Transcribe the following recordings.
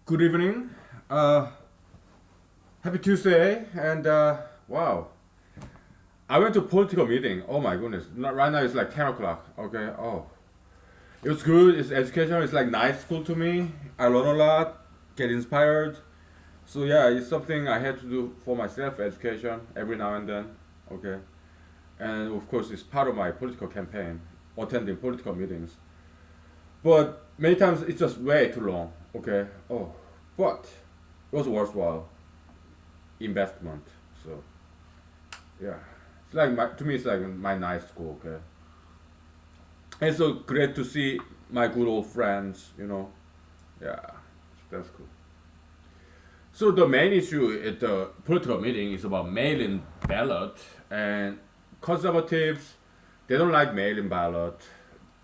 Good evening. Happy Tuesday. And wow, I went to political meeting. Oh my goodness. Right now it's like 10 o'clock. Okay. Oh, it was good. It's educational. It's like nice school to me. I learn a lot, get inspired. So yeah, it's something I had to do for myself, education, every now and then. Okay. And of course, it's part of my political campaign, attending political meetings. But many times it's just way too long. Okay. Oh, but it was worthwhile investment. So yeah, it's like to me it's like my nice school. Okay, and so great to see my good old friends. Yeah, that's cool. So the main issue at the political meeting is about mail-in ballot, and conservatives they don't like mail-in ballot.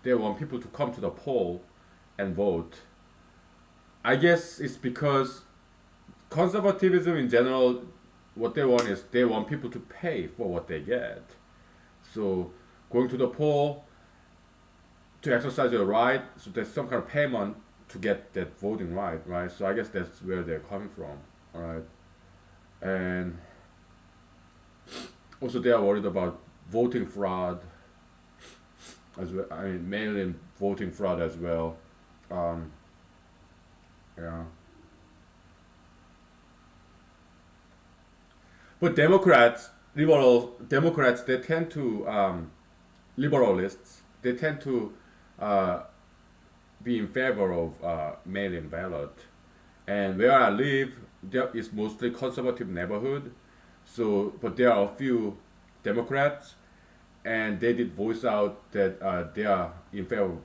They want people to come to the poll and vote. I guess it's because conservatism in general, what they want is they want people to pay for what they get. So going to the poll to exercise your right, so there's some kind of payment to get that voting right, right? So I guess that's where they're coming from, all right? And also they are worried about voting fraud as well. I mean, mail-in voting fraud as well. Um, yeah. But Democrats, liberal Democrats, they tend to liberalists. They tend to uh, be in favor of mail-in ballot. And where I live, there is mostly conservative neighborhood. So, but there are a few Democrats, and they did voice out that they are in favor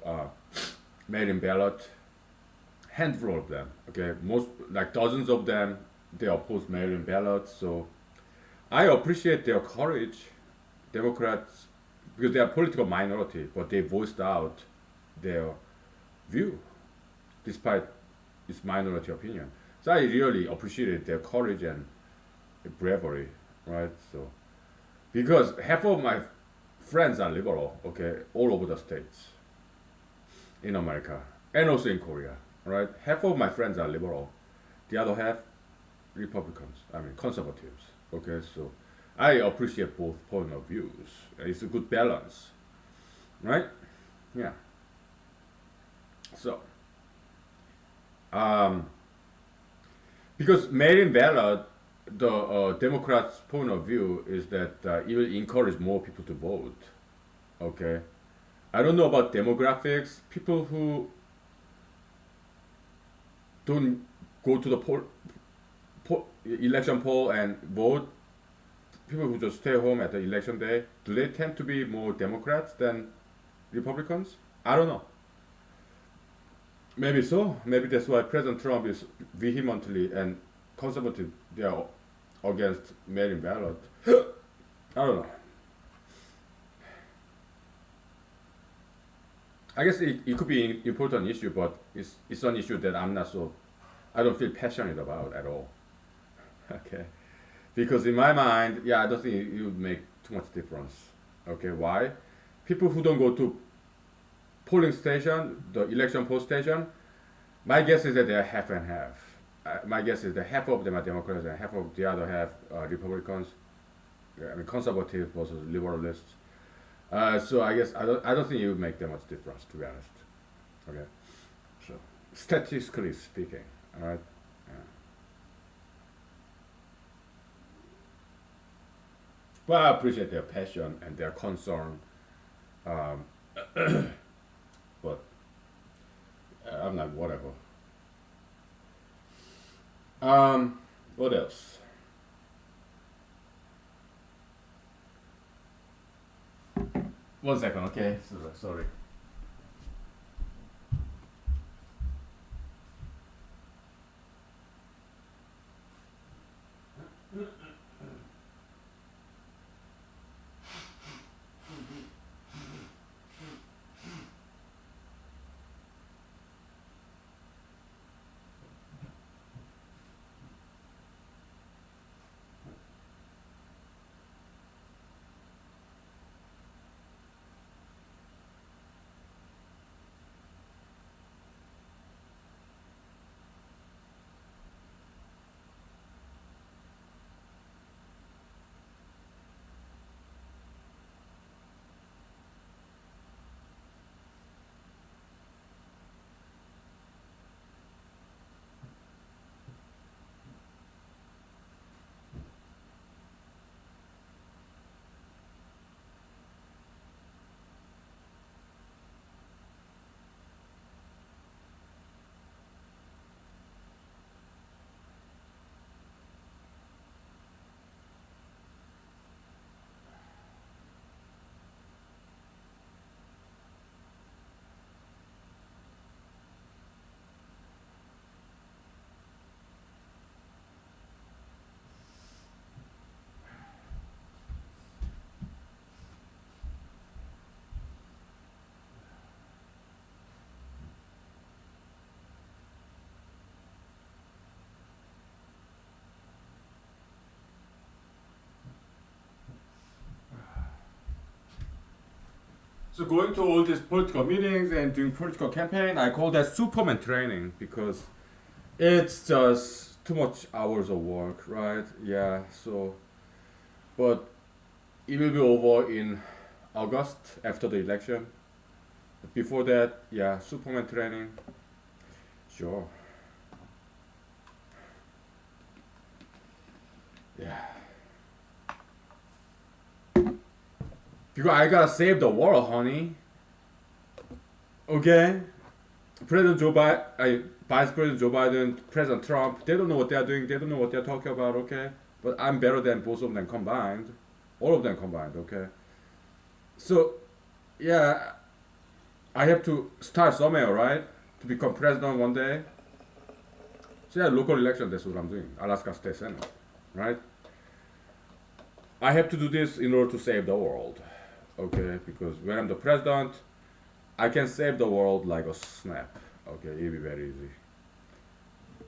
of mail-in ballot. Handful of them, okay, most like dozens of them, they oppose mail-in ballots. So I appreciate their courage, Democrats, because they are political minority, but they voiced out their view despite its minority opinion. So I really appreciated their courage and bravery, right? So because half of my friends are liberal, okay, all over the states in America and also in Korea, right? Half of my friends are liberal, the other half Republicans. I mean conservatives. Okay, so I appreciate both point of views. It's a good balance, right? Yeah. So um, because mail-in ballot, the Democrats' point of view is that it will encourage more people to vote. Okay, I don't know about demographics. People who don't go to the election poll and vote, people who just stay home at the election day, do they tend to be more Democrats than Republicans? I don't know. Maybe so. Maybe that's why President Trump is vehemently and conservative. They are against mail-in ballot. I don't know. I guess it could be an important issue, but it's an issue that I don't feel passionate about at all. Okay, because in my mind, yeah, I don't think it would make too much difference. Okay, why? People who don't go to polling station, the election poll station, my guess is that they are half and half. My guess is that half of them are Democrats and half of the other half are Republicans. I mean, conservative versus liberalists. So I guess I don't think it would make that much difference, to be honest. Okay, so statistically speaking, all right. Yeah. But I appreciate their passion and their concern. Um, but I'm like whatever. What else? One second, okay. Sorry. So going to all these political meetings and doing political campaign, I call that Superman training because it's just too much hours of work, right? Yeah. So, but it will be over in August after the election. Before that, yeah, Superman training. Sure. Yeah. Because I gotta save the world, honey. Okay? Vice President Joe Biden, President Trump, they don't know what they're doing, they don't know what they're talking about, okay? But I'm better than both of them combined. All of them combined, okay? So, yeah, I have to start somewhere, right? To become president one day. So, yeah, local election, that's what I'm doing. Alaska State Senate, right? I have to do this in order to save the world, okay? Because when I'm the president, I can save the world like a snap, okay? It'll be very easy,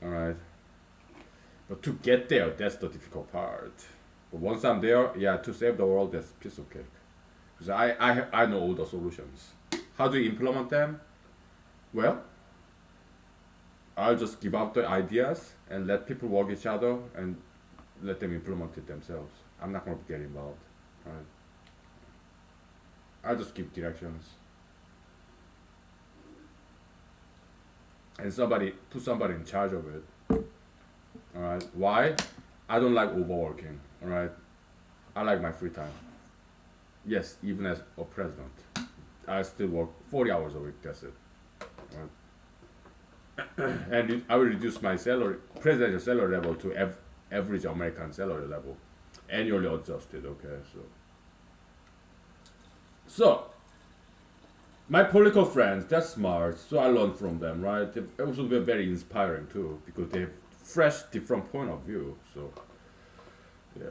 all right? But to get there, that's the difficult part. But once I'm there, yeah, to save the world, that's piece of cake. Because I know all the solutions. How do you implement them? Well, I'll just give out the ideas and let people work each other and let them implement it themselves. I'm not going to get involved. Right? I'll just give directions. And put somebody in charge of it. Alright? Why? I don't like overworking. Alright? I like my free time. Yes, even as a president. I still work 40 hours a week, that's it. Right? And I will reduce my salary, presidential salary level to average American salary level. Annually adjusted, okay? So, my political friends, they're smart, so I learn from them, right? They also be very inspiring too, because they have fresh, different point of view. So, yeah.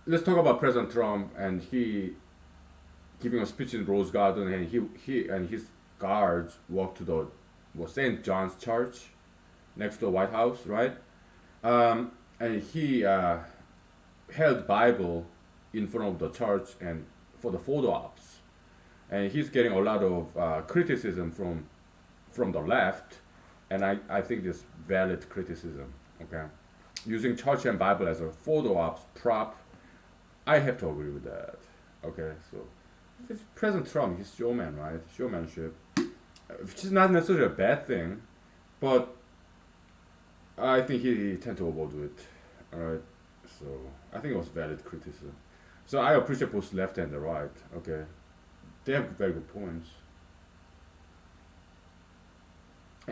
Let's talk about President Trump and he giving a speech in Rose Garden, and he and his guards walked to the St. John's Church next to the White House, right? And he held Bible in front of the church and for the photo ops, and he's getting a lot of criticism from the left, and I think this valid criticism. Okay, using church and Bible as a photo ops prop, I have to agree with that. Okay, so it's President Trump, he's showman, right? Showmanship, which is not necessarily a bad thing, but I think he tend to overdo it. All right, so I think it was valid criticism. So I appreciate both left and the right. Okay, they have very good points.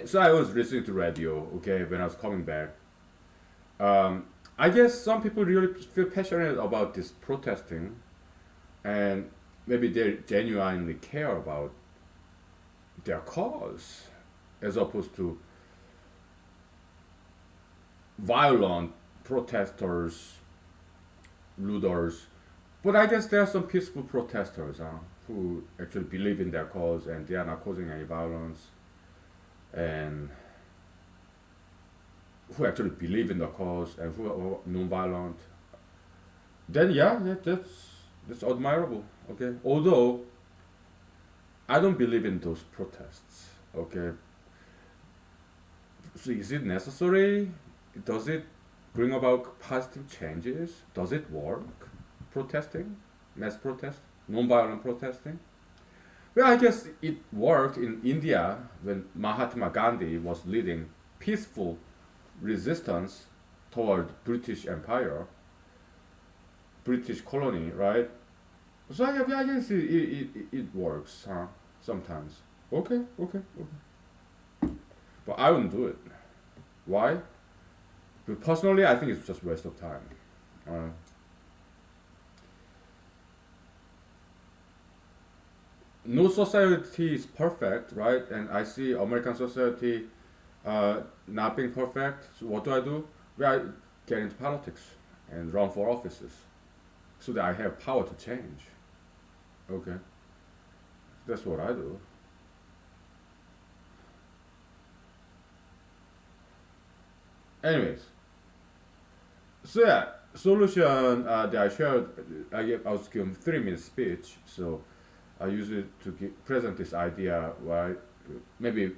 So I was listening to radio. Okay, when I was coming back, I guess some people really feel passionate about this protesting, and maybe they genuinely care about their cause, as opposed to violent protesters, looters. But I guess there are some peaceful protesters who actually believe in their cause and they are not causing any violence, and who actually believe in the cause and who are non-violent. Then yeah, that's admirable. Okay, although I don't believe in those protests. Okay, so is it necessary? Does it bring about positive changes? Does it work? Protesting, mass protest, non-violent protesting. Well, I guess it worked in India when Mahatma Gandhi was leading peaceful resistance toward British Empire, British colony, right? So I guess it works, huh? Sometimes. Okay. But I wouldn't do it. Why? Because personally, I think it's just waste of time. Uh, no society is perfect, right? And I see American society not being perfect. So what do? Well, I get into politics and run for offices so that I have power to change. Okay. That's what I do. Anyways, so yeah, solution that I shared, I was given 3 minute speech, so I use it to present this idea why maybe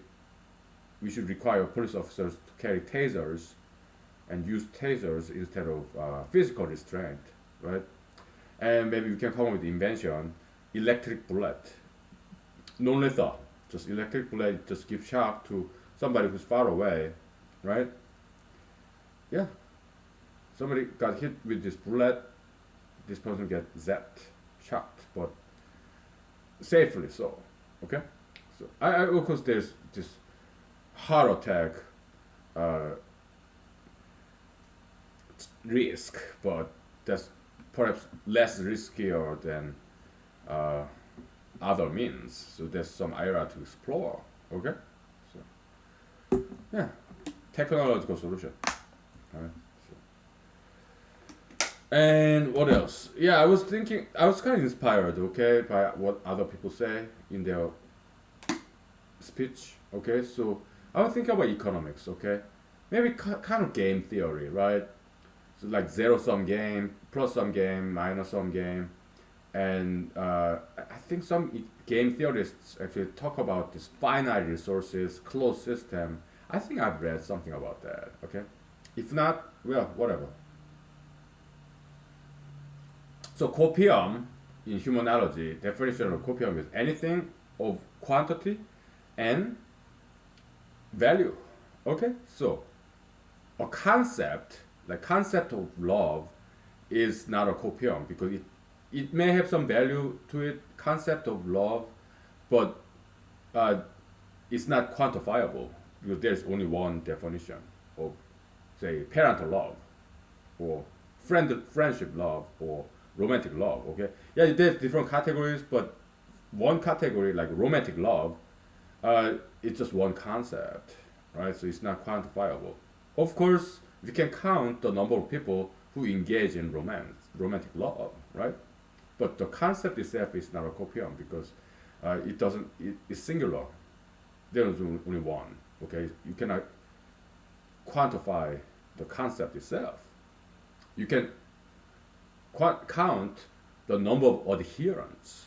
we should require police officers to carry tasers and use tasers instead of physical restraint, right? And maybe we can come up with the invention, electric bullet, non-lethal, just electric bullet, just give shock to somebody who's far away, right? Yeah, somebody got hit with this bullet, this person get zapped, shocked, but safely so. Okay, so I of course there's this heart attack uh, risk, but that's perhaps less riskier than uh, other means. So there's some area to explore. Okay, so yeah, technological solution. Alright, so. And what else? Yeah, I was thinking. I was kind of inspired. Okay, by what other people say in their speech. Okay, so I was thinking about economics. Okay, maybe kind of game theory, right? So like zero sum game, plus sum game, minus sum game, and I think some game theorists actually talk about this finite resources, closed system. I think I've read something about that. Okay, if not, well, whatever. So copium in humanology, definition of copium is anything of quantity and value. Okay, so a concept, the concept of love, is not a copium because it may have some value to it, concept of love, but uh, it's not quantifiable because there's only one definition of, say, parental love, or friendship love, or romantic love. Okay, yeah, there's different categories, but one category like romantic love, it's just one concept, right? So it's not quantifiable. Of course, we can count the number of people who engage in romantic love, right? But the concept itself is not a copium because it doesn't. It's singular. There is only one. Okay, you cannot quantify the concept itself. You can count the number of adherents,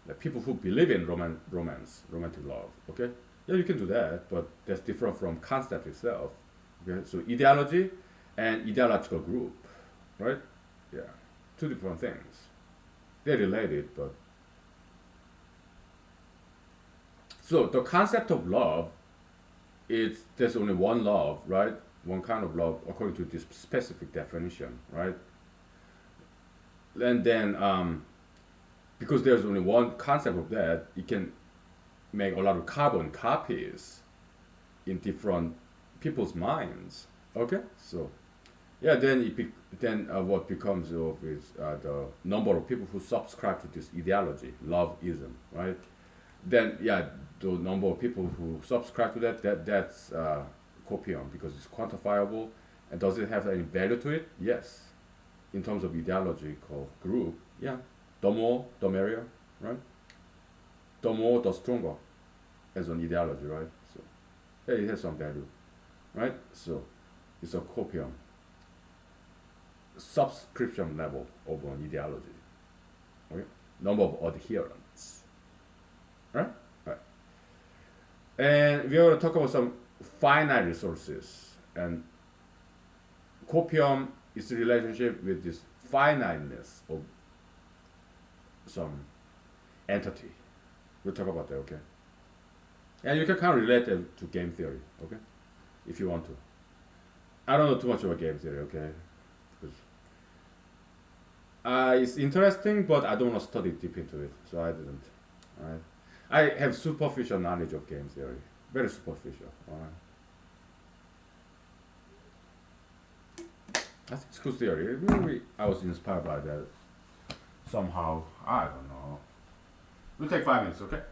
the people who believe in romantic love. Okay, yeah, you can do that, but that's different from concept itself. Okay, so ideology and ideological group, right? Yeah, two different things. They're related, but so the concept of love is there's only one love, right? One kind of love according to this specific definition, right? And then because there's only one concept of that, you can make a lot of carbon copies in different people's minds. Okay, so yeah, then what becomes of is the number of people who subscribe to this ideology, loveism, right? Then yeah, the number of people who subscribe to that's copium because it's quantifiable. And does it have any value to it? Yes, in terms of ideological group, yeah, the more the merrier, right? The more the stronger as an ideology, right? So yeah, it has some value, right? So it's a copium, subscription level of an ideology, okay? Number of adherents, right? Right. And we are going to talk about some finite resources, and copium is the relationship with this finiteness of some entity. We'll talk about that, okay? And you can kind of relate it to game theory, okay? If you want to. I don't know too much about game theory, okay? Because it's interesting, but I don't want to study deep into it, so I didn't. Alright? I have superficial knowledge of game theory, very superficial. Alright? I think it's good theory. Maybe I was inspired by that somehow. I don't know. We'll take 5 minutes, okay?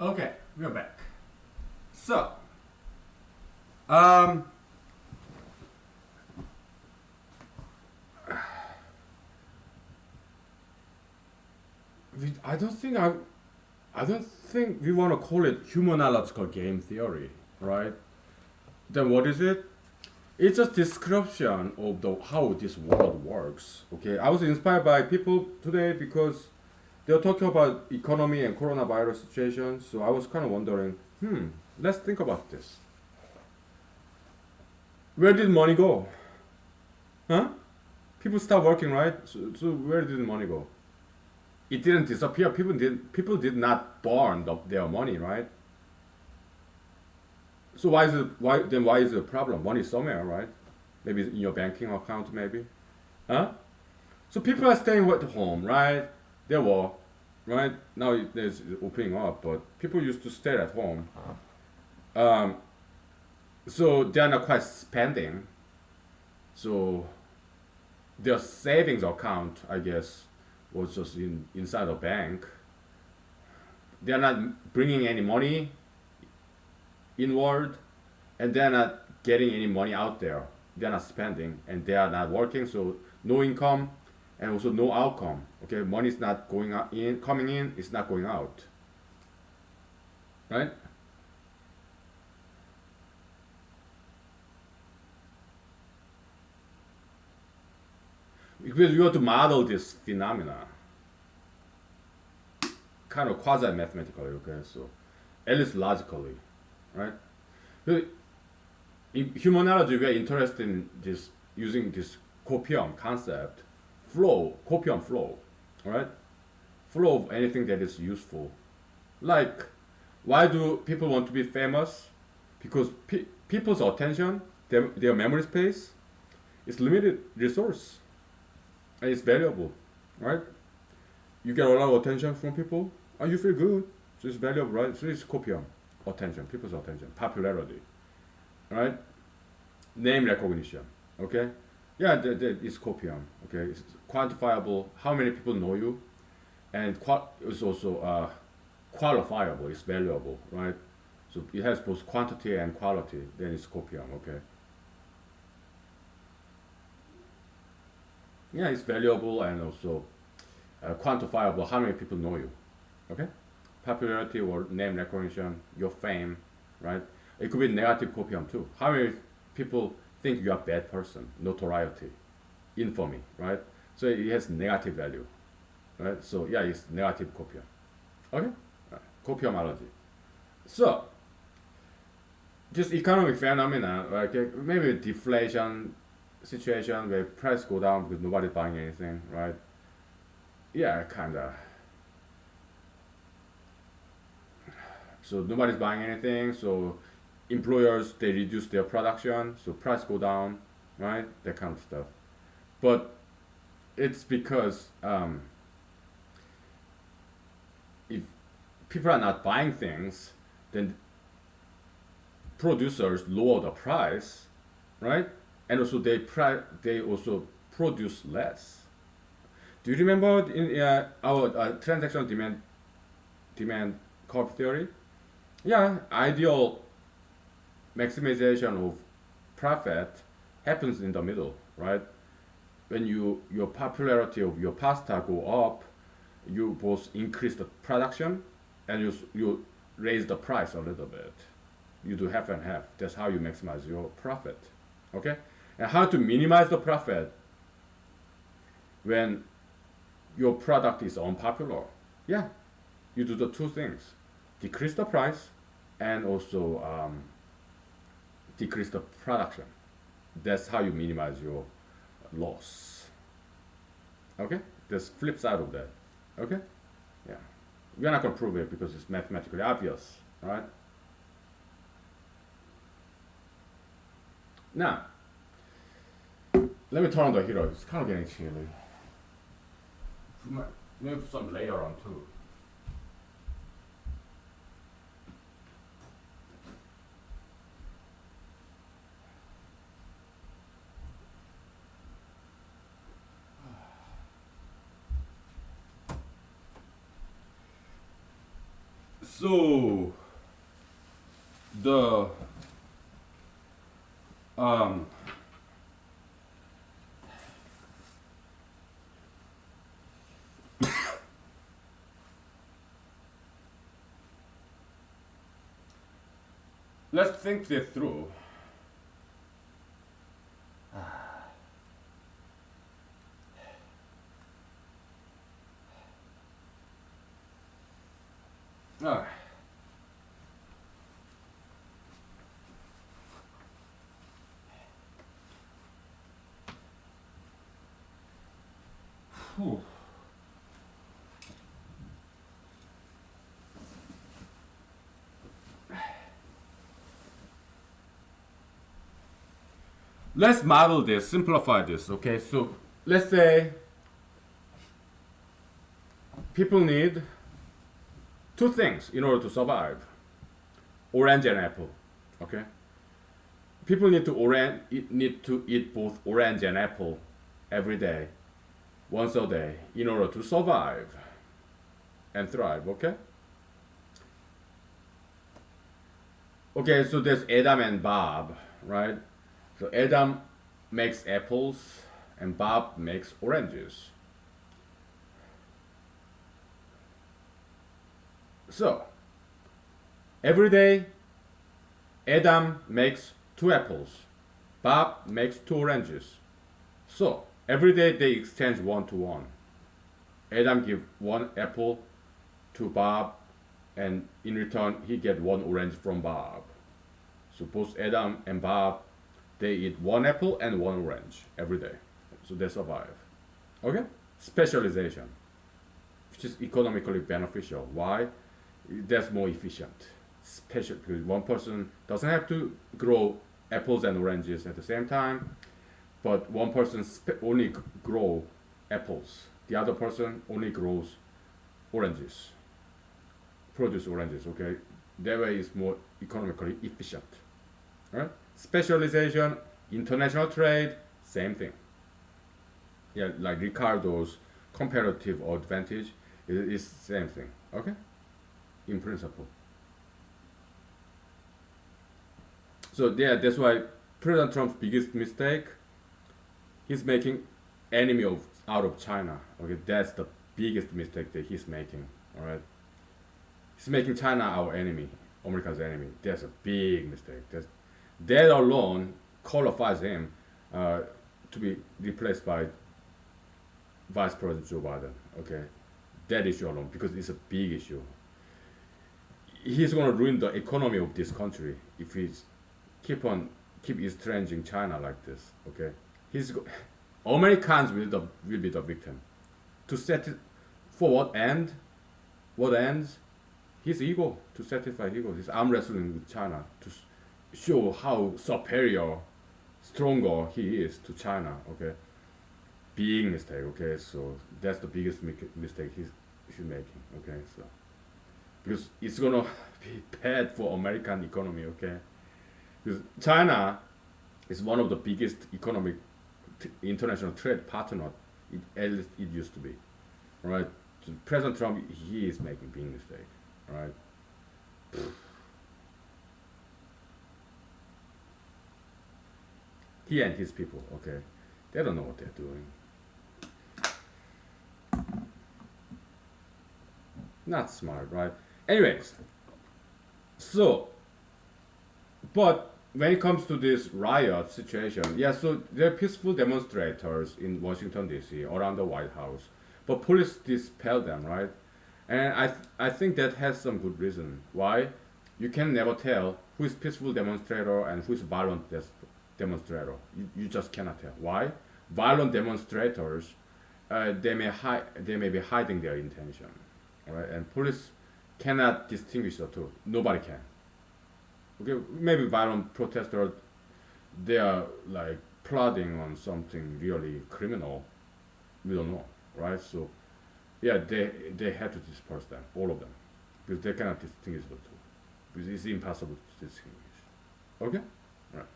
Okay, we're back. So, um, I don't think I don't think we want to call it humanological game theory, right? Then what is it? It's a description of the how this world works. Okay, I was inspired by people today because they were talking about economy and coronavirus situation. So I was kind of wondering, let's think about this. Where did money go? Huh? People start working, right? So where did the money go? It didn't disappear. People did not burn their money, right? So why is it a problem? Money is somewhere, right? Maybe in your banking account, maybe. Huh? So people are staying at home, right? There were, right? Now it's opening up, but people used to stay at home. Um, so they are not quite spending. So their savings account, I guess, was just inside a bank. They are not bringing any money inward, and they're not getting any money out there. They're not spending, and they are not working. So no income, and also no outcome. Okay, money is not going out in, coming in. It's not going out, right? Because you have to model this phenomena, kind of quasi mathematically. Okay, so at least logically, right? So in humanology, we are interested in this using this copium concept, copium flow, right? Flow of anything that is useful. Like, why do people want to be famous? Because people's attention, their memory space, is limited resource, and it's valuable, right? You get a lot of attention from people, and you feel good. So it's valuable, right? So it's copium, attention, people's attention, popularity, right? Name recognition, okay? Yeah, it's copium, okay? It's quantifiable, how many people know you, and it's also qualifiable, it's valuable, right? So it has both quantity and quality, then it's copium, okay? Yeah, it's valuable and also quantifiable, how many people know you, okay? Popularity or name recognition, your fame, right? It could be negative copium too. How many people think you're a bad person? Notoriety, infamy, right? So it has negative value, right? So yeah, it's negative copium. Okay, copiumology. So this economic phenomena, like maybe deflation situation where price go down because nobody's buying anything, right? Yeah, kinda. So nobody's buying anything, so employers they reduce their production, so price go down, right? That kind of stuff. But it's because if people are not buying things, then producers lower the price, right? And also they also produce less. Do you remember in our transactional demand curve theory? Yeah, ideal maximization of profit happens in the middle, right? When your popularity of your pasta go up, you both increase the production and you raise the price a little bit. You do half and half. That's how you maximize your profit. Okay? And how to minimize the profit when your product is unpopular? Yeah, you do the two things: decrease the price and also decrease the production. That's how you minimize your loss. Okay? There's flip side of that. Okay? Yeah. We're not gonna prove it because it's mathematically obvious, right? Now, let me turn on the heater. It's kind of getting chilly. Maybe put some layer on too. So the um let's think this through. Ah, phew. Let's model this, simplify this, okay? So let's say people need two things in order to survive: orange and apple, okay? People need to eat both orange and apple every day, once a day, in order to survive and thrive, okay? Okay, so there's Adam and Bob, right? So Adam makes apples and Bob makes oranges. So every day Adam makes two apples, Bob makes two oranges. So every day they exchange one to one. Adam give one apple to Bob, and in return he get one orange from Bob. So both Adam and Bob, they eat one apple and one orange every day. So they survive. Okay? Specialization, which is economically beneficial. Why? That's more efficient. Special because one person doesn't have to grow apples and oranges at the same time, but one person only grow apples. The other person only grows oranges, produce oranges. Okay, that way is more economically efficient. Right? Specialization, international trade, same thing. Yeah, like Ricardo's comparative advantage is same thing. Okay, in principle. So yeah, that's why President Trump's biggest mistake, he's making enemy of out of China. Okay, that's the biggest mistake that he's making. All right, he's making China our enemy, America's enemy. That's a big mistake. That alone qualifies him to be replaced by Vice President Joe Biden. Okay, that issue alone because it's a big issue. He's gonna ruin the economy of this country if he's keep estranging China like this. Okay, he's Americans will be the victim. To set it for what end? What ends? His ego to satisfy his ego. His arm wrestling with China to show how superior, stronger he is to China. Okay, big mistake. Okay, so that's the biggest mistake he's making. Okay, so because it's gonna be bad for American economy. Okay, because China is one of the biggest economic international trade partner. At least it used to be, right? So President Trump, he is making big mistake, right? He and his people, okay, they don't know what they're doing. Not smart, right? Anyways, so but when it comes to this riot situation, yeah, so there are peaceful demonstrators in Washington D.C. around the White House, but police dispel them, right? And I think that has some good reason. Why? You can never tell who is peaceful demonstrator and who is violent demonstrator. You just cannot tell. Why? Violent demonstrators, they may be hiding their intention, right? And police cannot distinguish the two. Nobody can. Okay, maybe violent protesters, they are like plotting on something really criminal. We don't know, right? So yeah, they had to disperse them, all of them, because they cannot distinguish the two, because it's impossible to distinguish. Okay, right?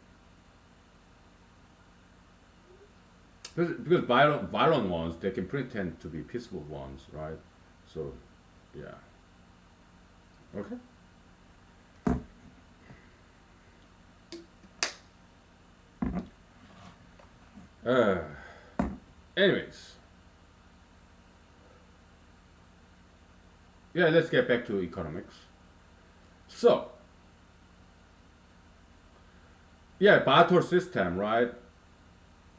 Because violent ones, they can pretend to be peaceful ones, right? So yeah, Okay. Uh, anyways, yeah, let's get back to economics. So, yeah, barter system, right?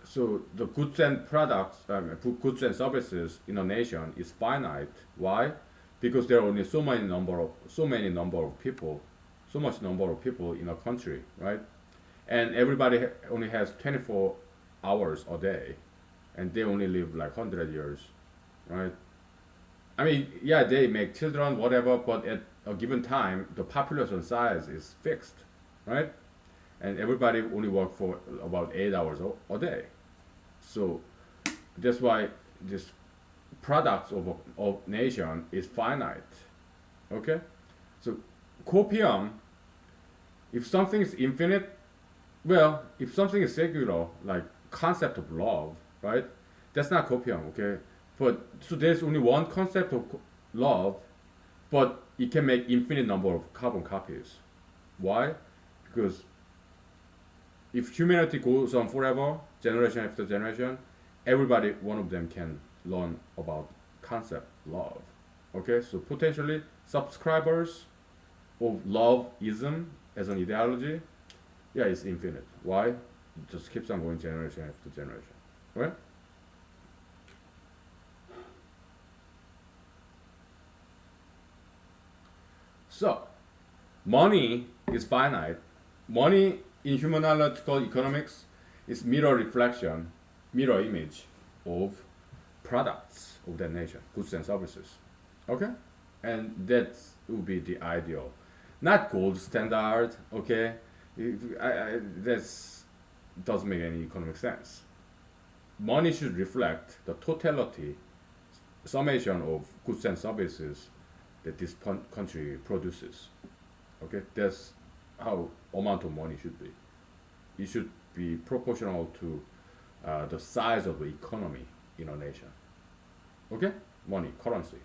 So the goods and products, goods and services in a nation is finite. Why? Because there are only so many number of people, so much number of people in a country, right? And everybody only has 24 hours a day, and they only live like 100 years, right? I mean, yeah, they make children, whatever, but at a given time, the population size is fixed, right? And everybody only work for about 8 hours a day. So that's why this products of nation is finite. Okay, so copium. If something is infinite, well, if something is singular, like concept of love, right? That's not copium. Okay, but so there's only one concept of love, but it can make infinite number of carbon copies. Why? Because if humanity goes on forever, generation after generation, everybody, one of them can learn about concept love. Okay, so potentially subscribers of love-ism as an ideology, yeah, it's infinite. Why? It just keeps on going generation after generation. Right? So, money is finite. Money in humanological economics is mirror reflection, mirror image of products of that nation, goods and services. Okay? And that would be the ideal. Not gold standard, okay? That's doesn't make any economic sense. Money should reflect the totality, summation of goods and services that this country produces. Okay, that's how amount of money should be. It should be proportional to the size of the economy in a nation. Okay, money, currency.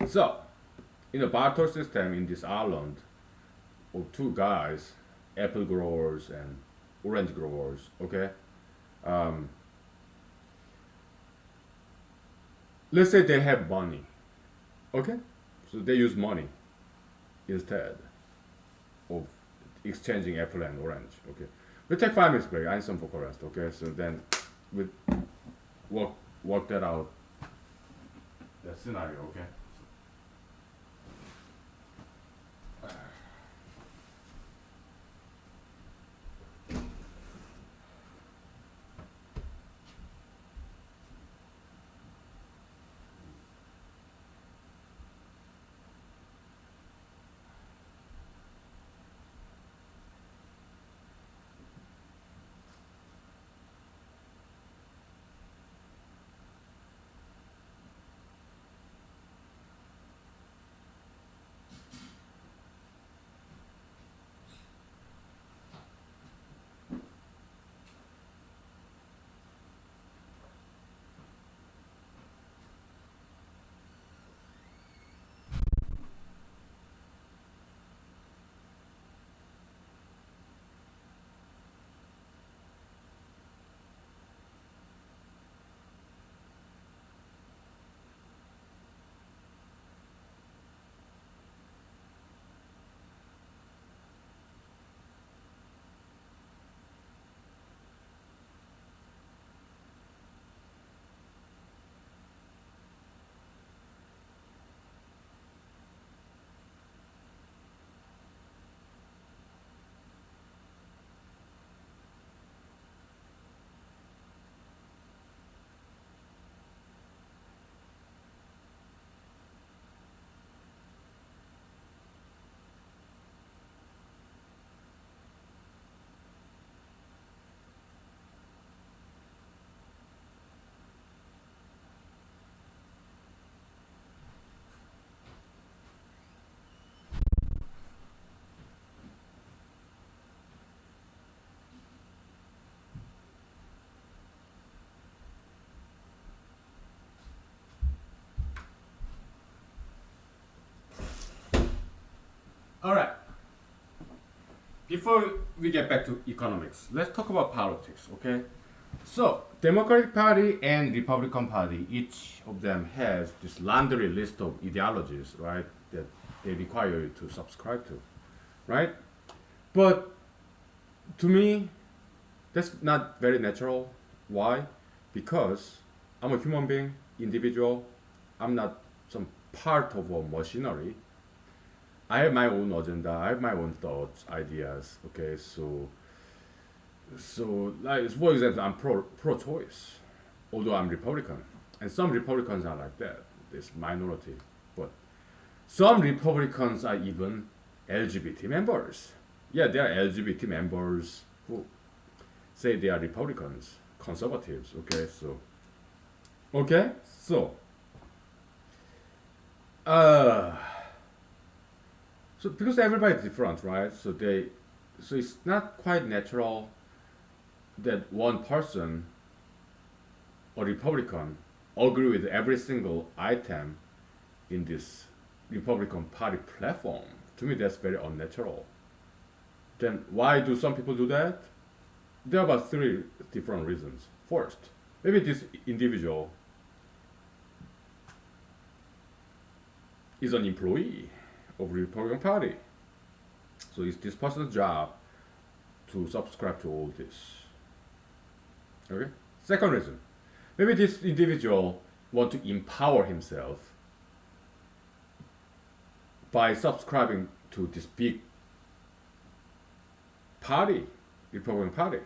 So, in the barter system in this island of two guys, apple growers and orange growers. Okay, um, let's say they have money. Okay, so they use money instead of exchanging apple and orange. Okay, we take 5 minutes break. I need some for rest. Okay, so then we work work that out. That scenario. Okay. before we get back to economics, let's talk about politics, okay? So, Democratic Party and Republican Party, each of them has this laundry list of ideologies, right, that they require you to subscribe to, right? But to me, that's not very natural. Why? Because I'm a human being, individual. I'm not some part of a machinery. I have my own agenda. I have my own thoughts, ideas. Okay, so like for example, I'm pro-choice, although I'm Republican, and some Republicans are like that. This minority, but some Republicans are even LGBT members. Yeah, there are LGBT members who say they are Republicans, conservatives. Okay, so uh, so because everybody's different, right? So it's not quite natural that one person, a Republican, agree with every single item in this Republican Party platform. To me, that's very unnatural. Then why do some people do that? There are about three different reasons. First, maybe this individual is an employee of the Republican Party. So it's this person's job to subscribe to all this. Okay? Second reason, maybe this individual want to empower himself by subscribing to this big party, Republican Party.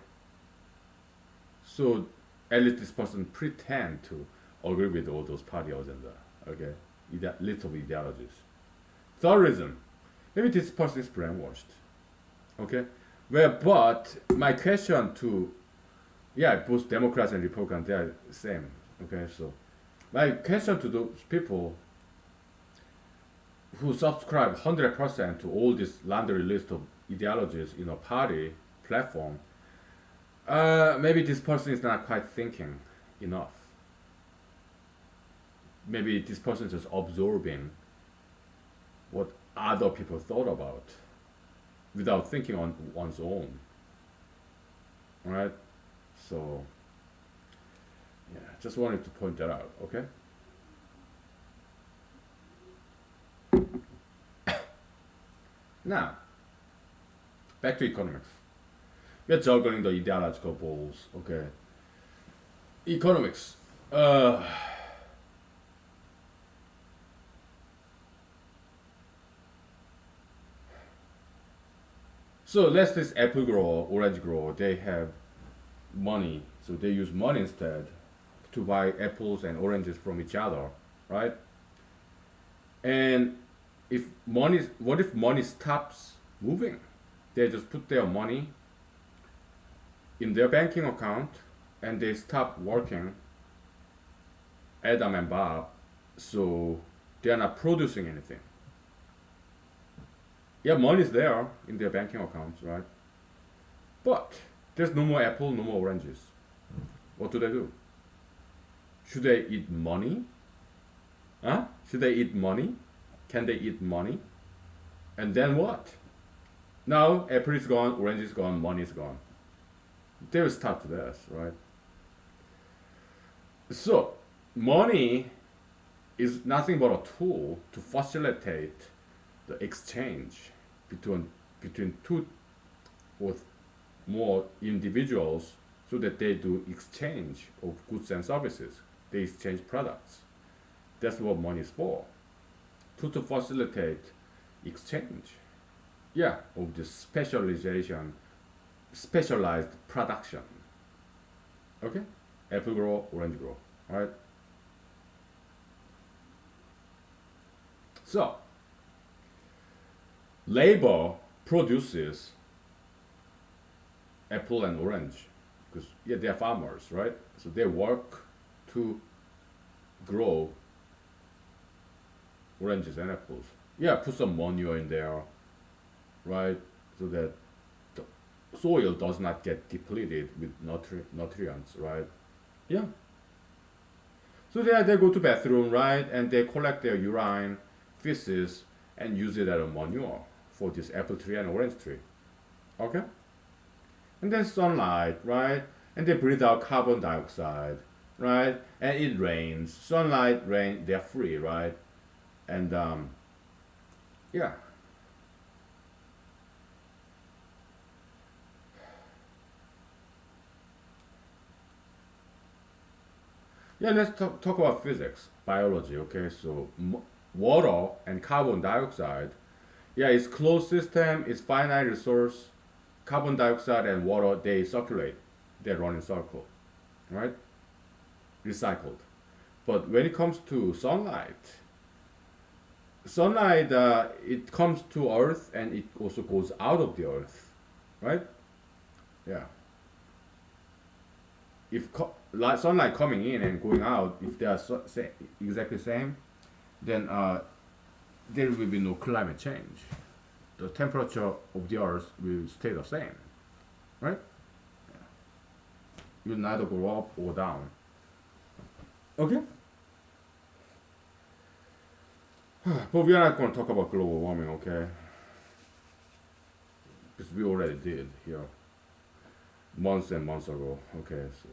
So at least this person pretend to agree with all those party agenda. Okay, list of ideologies. Third reason, maybe this person is brainwashed. Okay, well, but my question to both Democrats and Republicans they are the same. Okay, so my question to those people who subscribe 100% to all this laundry list of ideologies in a party platform, maybe this person is not quite thinking enough. Maybe this person is just absorbing what other people thought about without thinking on one's own. Alright? So, yeah, just wanted to point that out, okay? Now, back to economics. We're juggling the ideological balls, okay? Economics. So let's this apple grower, orange grower, they have money, so they use money instead to buy apples and oranges from each other, right? And what if money stops moving? They just put their money in their banking account and they stop working, Adam and Bob, so they are not producing anything. Yeah, money is there in their banking accounts, right? But there's no more apple, no more oranges. What do? Should they eat money? Huh? Should they eat money? Can they eat money? And then what? Now apple is gone, orange is gone, money is gone. They will start to this, right? So money is nothing but a tool to facilitate the exchange between two or more individuals so that they do exchange of goods and services. They exchange products. That's what money is for. To facilitate exchange. Yeah, of the specialized production. Okay? Apple grow, orange grow. Alright? So, labor produces apple and orange because they are farmers, right? So they work to grow oranges and apples. Yeah, put some manure in there, right? So that the soil does not get depleted with nutrients, right? Yeah. So they go to bathroom, right? And they collect their urine, feces, and use it as a manure for this apple tree and orange tree. Okay, and then sunlight, right? And they breathe out carbon dioxide, right? And it rains. Sunlight, rain, they're free, right? And yeah, yeah. Let's talk about physics, biology. Okay, so water and carbon dioxide. Yeah, it's closed system. It's finite resource. Carbon dioxide and water they circulate. They run in circle, right? Recycled. But when it comes to sunlight, sunlight it comes to Earth and it also goes out of the Earth, right? Yeah. If sunlight coming in and going out, if they are exactly same, then there will be no climate change. The temperature of the Earth will stay the same, right? It will neither go up or down. Okay. But we are not going to talk about global warming, okay? Because we already did here months and months ago. Okay, so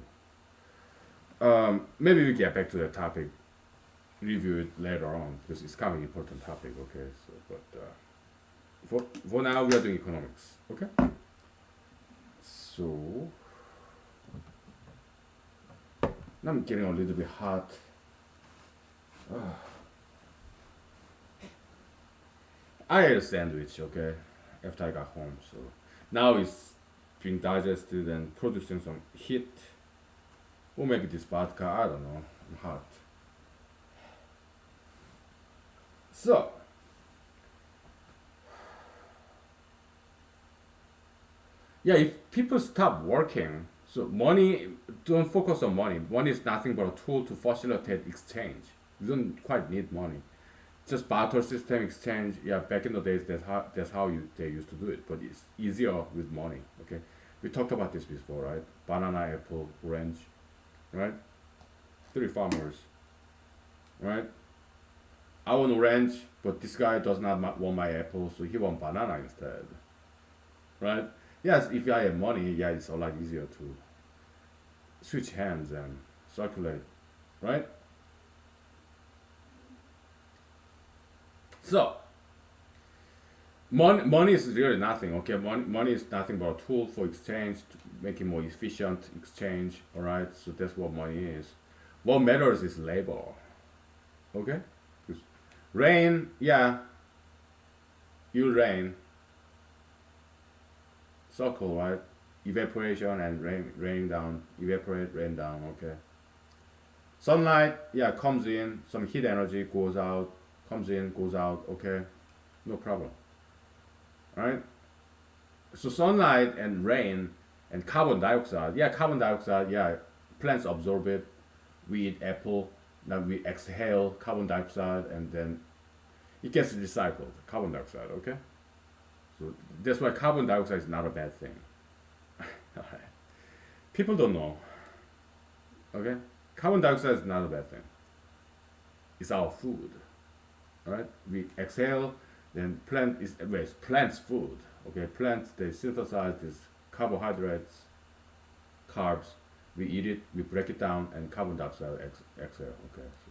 maybe we get back to the topic, review it later on because it's kind of important topic. Okay, so but for now we are doing economics. Okay, so now I'm getting a little bit hot. I ate a sandwich. Okay, after I got home, so now it's being digested and producing some heat. Or maybe this vodka. I don't know. I'm hot. So yeah, if people stop working, so money, don't focus on money. Money is nothing but a tool to facilitate exchange. You don't quite need money. Just barter system exchange. Yeah, back in the days, that's how they used to do it. But it's easier with money. Okay, we talked about this before, right? Banana, apple, orange, right? Three farmers, right? I want orange, but this guy does not want my apple, so he want banana instead, right? Yes, if I have money, yeah, it's a lot easier to switch hands and circulate, right? So money is really nothing. Okay, money is nothing but a tool for exchange to make it more efficient exchange. All right, so that's what money is. What matters is labor. Okay, 'cause rain, yeah, you rain, circle, right? Evaporation and rain down, evaporate, rain down. Okay, sunlight, yeah, comes in, some heat energy goes out, comes in, goes out. Okay, no problem. All right. So sunlight and rain and carbon dioxide. Yeah, carbon dioxide. Yeah, plants absorb it. We eat apple. Now we exhale carbon dioxide, and then it gets recycled. Carbon dioxide. Okay. So that's why carbon dioxide is not a bad thing. Alright. People don't know. Okay. Carbon dioxide is not a bad thing. It's our food. All right. We exhale. Then plants food. Okay. Plants they synthesize these carbohydrates, carbs. We eat it, we break it down, and carbon dioxide exhale. Okay, so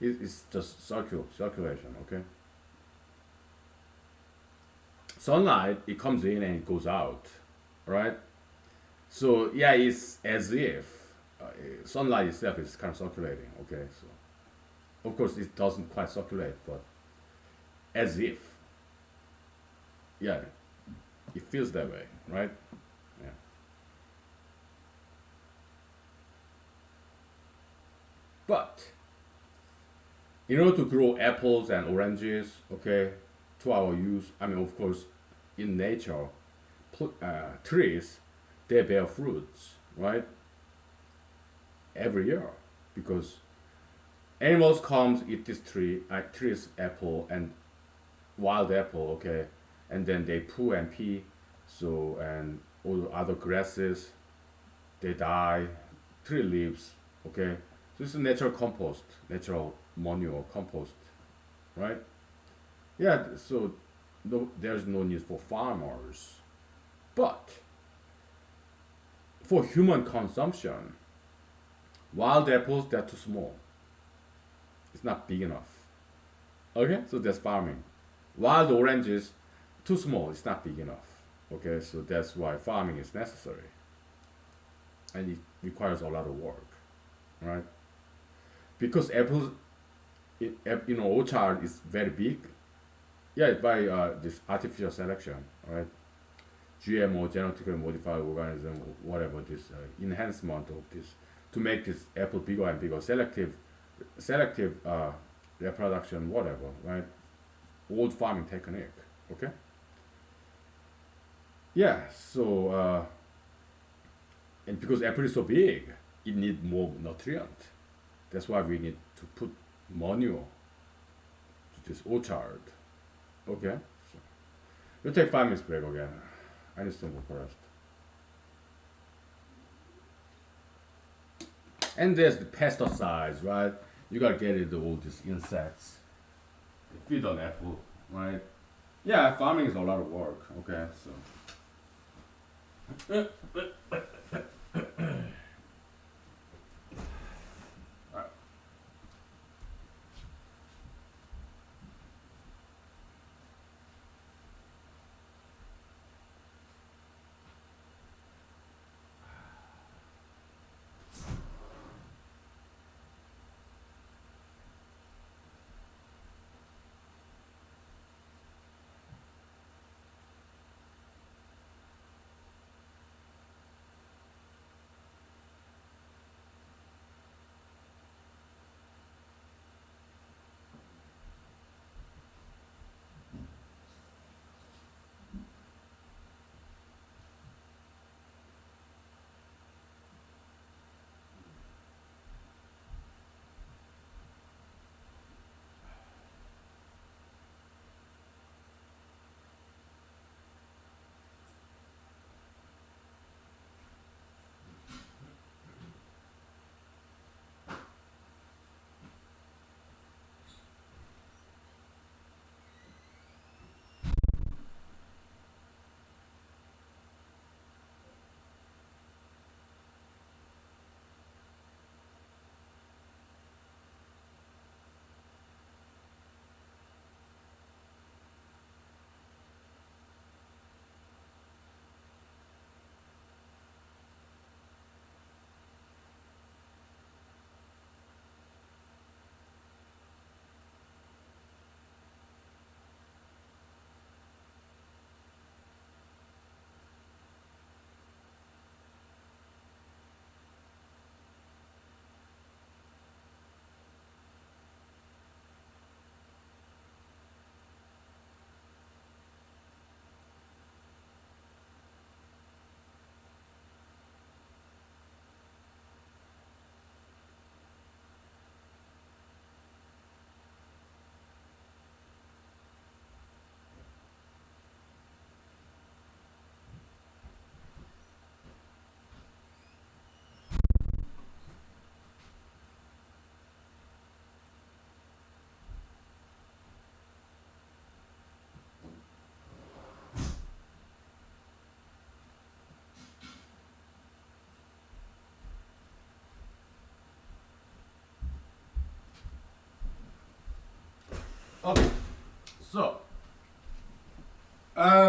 it's just circulation. Okay, sunlight it comes in and it goes out, right? So yeah, it's as if sunlight itself is kind of circulating. Okay, so of course it doesn't quite circulate, but as if, yeah, it feels that way, right? Yeah. But in order to grow apples and oranges, okay, to our use, I mean, of course, in nature, trees, they bear fruits, right? Every year, because animals come eat this tree's apple and wild apple, okay, and then they poo and pee, so and all the other grasses, they die, tree leaves, okay. So it's a natural compost, natural manure compost, right? Yeah, so no, there's no need for farmers. But for human consumption, wild apples, they're too small. It's not big enough. Okay, so that's farming. Wild oranges, too small. It's not big enough. Okay, so that's why farming is necessary, and it requires a lot of work, right? Because apples, orchard is very big. Yeah, by this artificial selection, right? GMO, genetically modified organism, whatever this enhancement of this to make this apple bigger and bigger, selective reproduction, whatever, right? Old farming technique. Okay. Yeah. So and because apple is so big, it needs more nutrient. That's why we need to put manure to this orchard. Okay. So we'll take 5 minutes break again. I need some more first. And there's the pesticides, right? You gotta get rid of all these insects. They feed on apple, right? Yeah, farming is a lot of work. Okay, so. Alright. Okay, so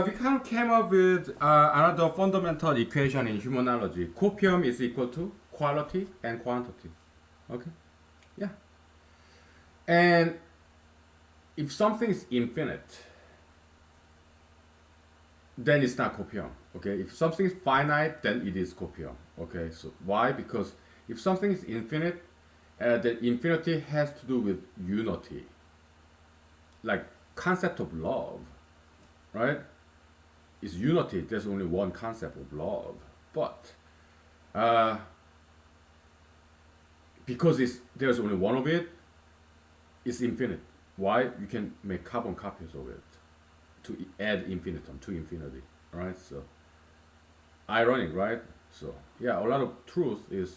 we kind of came up with another fundamental equation in humanology. Copium is equal to quality and quantity. Okay, yeah. And if something is infinite, then it's not copium. Okay, if something is finite, then it is copium. Okay, so why? Because if something is infinite, then infinity has to do with unity, like concept of love, right? Is unity. There's only one concept of love, but uh, because there's only one of it, it's infinite. Why? You can make carbon copies of it to add infinitum to infinity, right? So ironic, right? So yeah, a lot of truth is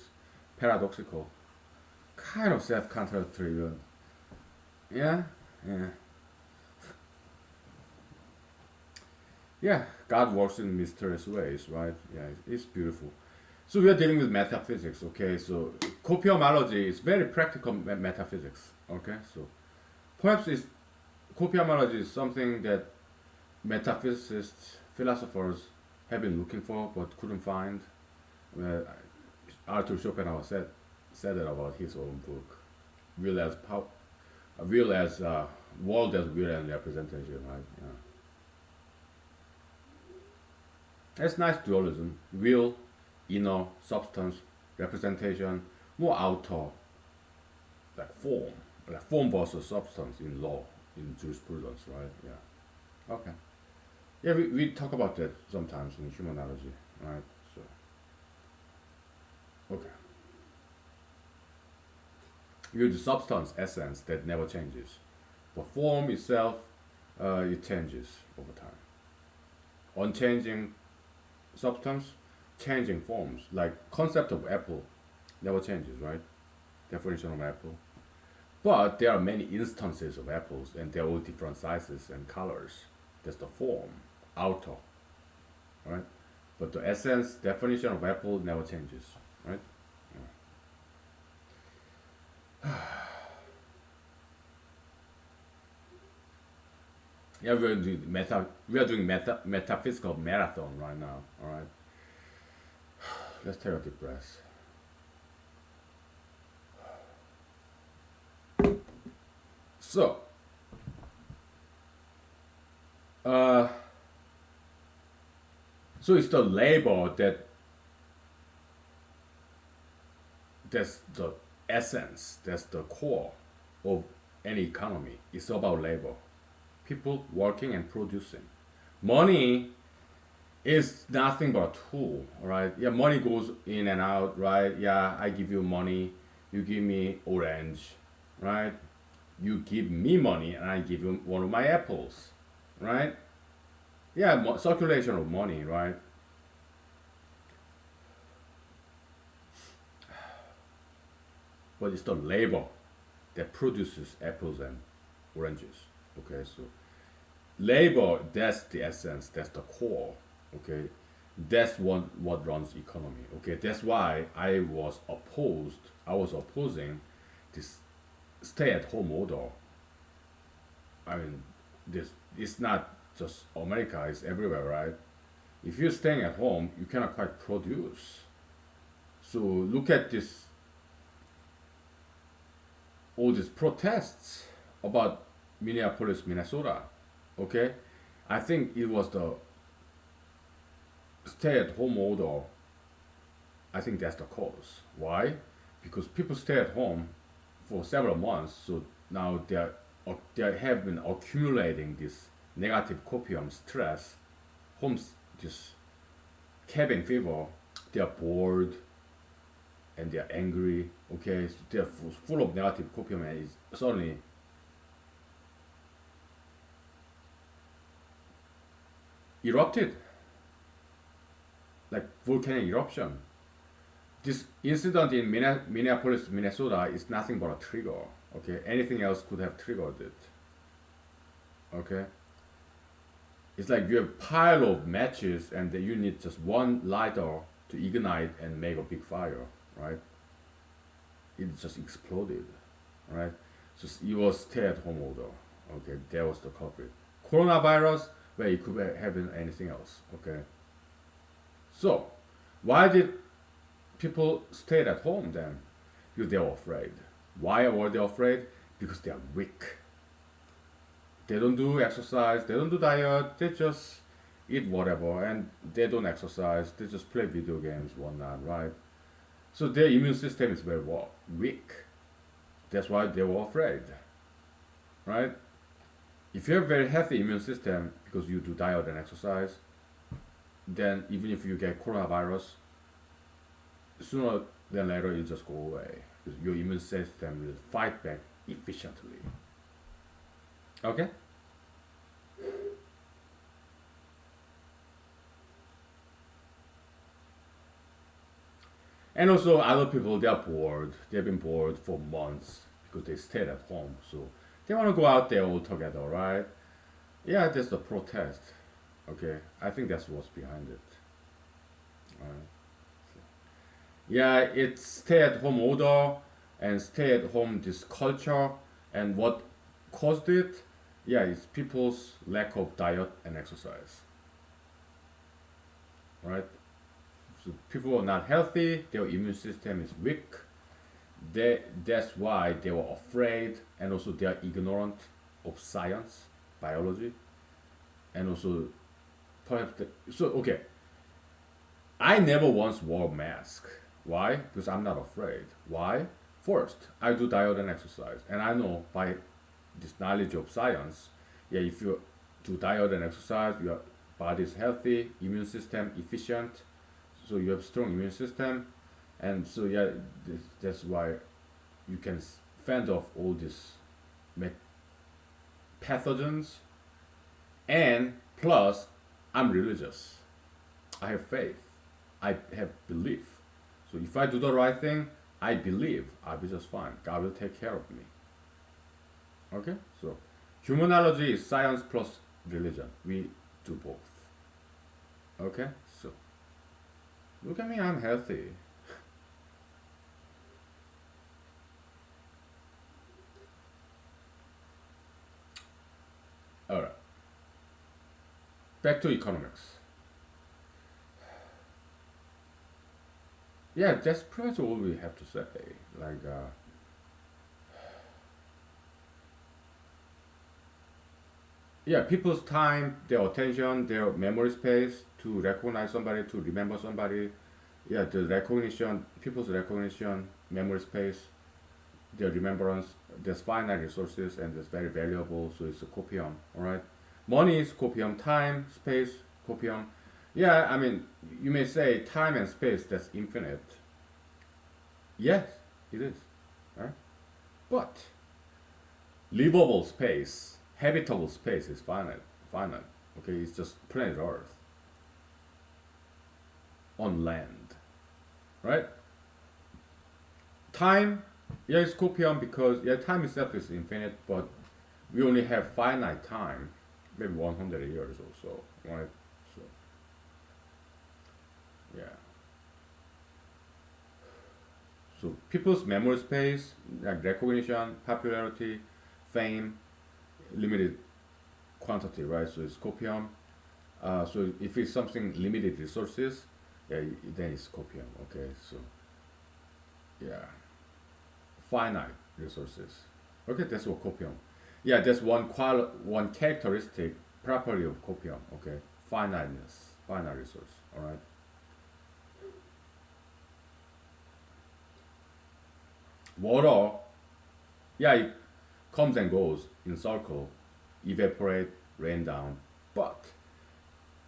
paradoxical, kind of self-contradictory. Yeah, yeah. Yeah, God works in mysterious ways, right? Yeah, it's beautiful. So we are dealing with metaphysics, okay? So copiomology is very practical metaphysics, okay? So perhaps it's, copiomology is something that metaphysicists, philosophers have been looking for but couldn't find. Uh, Arthur Schopenhauer said that about his own book, Will as Pow- Will as World as Will and Representation, right? Yeah. That's nice dualism. Will, inner, substance, representation, more outer, like form. Like form versus substance in law, in jurisprudence, right? Yeah. Okay. Yeah, we talk about that sometimes in humanology, right? So, okay. You the substance, essence that never changes. The form itself, it changes over time. Unchanging substance, changing forms. Like concept of apple never changes, right? Definition of apple. But there are many instances of apples, and they're all different sizes and colors. That's the form, outer, right? But the essence, definition of apple never changes, right? Yeah, we are doing metaphysical marathon right now. All right, let's take a deep breath. So, uh, so it's the labor that's the essence, that's the core of any economy. It's about labor, people working and producing. Money is nothing but a tool, right? Yeah, money goes in and out, right? Yeah, I give you money, you give me orange, right? You give me money and I give you one of my apples, right? Yeah, circulation of money, right? But it's the labor that produces apples and oranges. Okay, so labor, that's the essence, that's the core. Okay, that's what runs economy. Okay, that's why I was opposing this stay-at-home order. I mean, this it's not just America; it's everywhere, right? If you're staying at home, you cannot quite produce. So look at this, all these protests about Minneapolis, Minnesota. Okay, I think it was the stay-at-home order. I think that's the cause. Why? Because people stay at home for several months, so now they have been accumulating this negative copium stress, homes just cabin fever. They are bored and they are angry. Okay, so they are full of negative copium, and it's suddenly erupted like volcanic eruption. This incident in Minneapolis, Minnesota is nothing but a trigger. Okay, anything else could have triggered it. Okay, it's like you have a pile of matches and then you need just one lighter to ignite and make a big fire, right? It just exploded, right? So it was stay-at-home order. Okay, that was the culprit. Coronavirus, well, it could have been anything else. Okay, so why did people stay at home then? Because they were afraid. Why were they afraid? Because they are weak. They don't do exercise, they don't do diet, they just eat whatever and they don't exercise, they just play video games, whatnot, right? So their immune system is very weak. That's why they were afraid, right? If you have a very healthy immune system because you do diet and exercise, then even if you get coronavirus, sooner than later it just go away because your immune system will fight back efficiently. Okay? And also other people, they are bored. They've been bored for months because they stayed at home. So they want to go out there all together, right? Yeah, that's the protest. Okay, I think that's what's behind it. Alright. Yeah, it's stay-at-home order and stay-at-home this culture, and what caused it? Yeah, it's people's lack of diet and exercise, right? So people are not healthy, their immune system is weak. That's why they were afraid, and also they are ignorant of science, biology, and also perhaps so okay. I never once wore a mask. Why? Because I'm not afraid. Why? First, I do diet and exercise, and I know by this knowledge of science, yeah, if you do diet and exercise, your body is healthy, immune system efficient, so you have strong immune system, and so yeah, that's why you can fend off all these pathogens, and plus, I'm religious. I have faith. I have belief. So if I do the right thing, I believe I'll be just fine. God will take care of me. Okay? So humanology is science plus religion. We do both. Okay? So look at me, I'm healthy. Alright. Back to economics. Yeah, that's pretty much all we have to say. Like yeah, people's time, their attention, their memory space to recognize somebody, to remember somebody. Yeah, the recognition, people's recognition, memory space, their remembrance. There's finite resources and it's very valuable, so it's a copium. All right, money is copium, time, space, copium. Yeah, I mean, you may say time and space that's infinite. Yes, it is. Right, but livable space, habitable space is finite. Finite. Okay, it's just planet Earth on land, right? Time, yeah, it's copium because yeah, time itself is infinite, but we only have finite time, maybe 100 years or so, right? So yeah, so people's memory space, like recognition, popularity, fame, limited quantity, right? So it's copium. So if it's something limited resources, yeah, then it's copium. Okay, so yeah, finite resources. Okay, that's what copium. Yeah, that's one characteristic property of copium. Okay, finiteness, finite resource. All right. Water, yeah, it comes and goes in circle, evaporate, rain down, but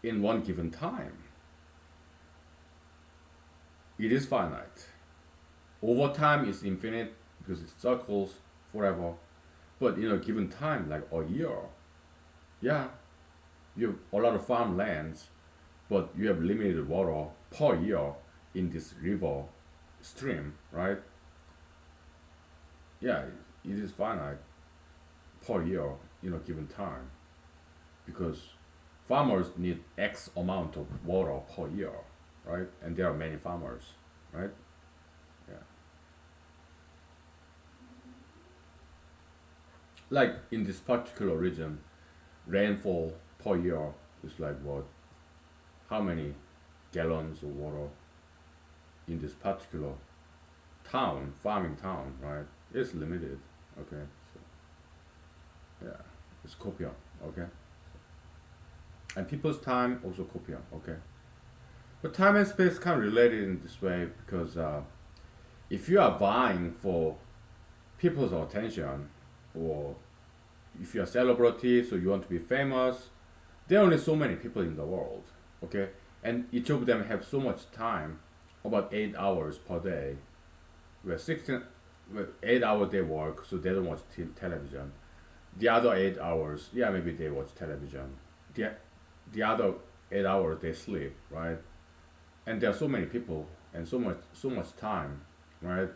in one given time, it is finite. Over time, it's infinite because it circles forever. But in a given time, like a year, yeah, you have a lot of farmlands, but you have limited water per year in this river stream, right? Yeah, it is finite per year in a given time because farmers need X amount of water per year, right? And there are many farmers, right? Yeah. Like in this particular region, rainfall per year is like what? How many gallons of water in this particular town, farming town, right? It's limited. Okay, so yeah, it's copium. Okay, and people's time also copium. Okay, but time and space kind of related in this way because if you are vying for people's attention, or if you're a celebrity, so you want to be famous, there are only so many people in the world. Okay, and each of them have so much time, about 8 hours per day, where 16, well, 8 hours they work, so they don't watch television. The other 8 hours, yeah, maybe they watch television. The the other 8 hours they sleep, right? And there are so many people and so much time, right?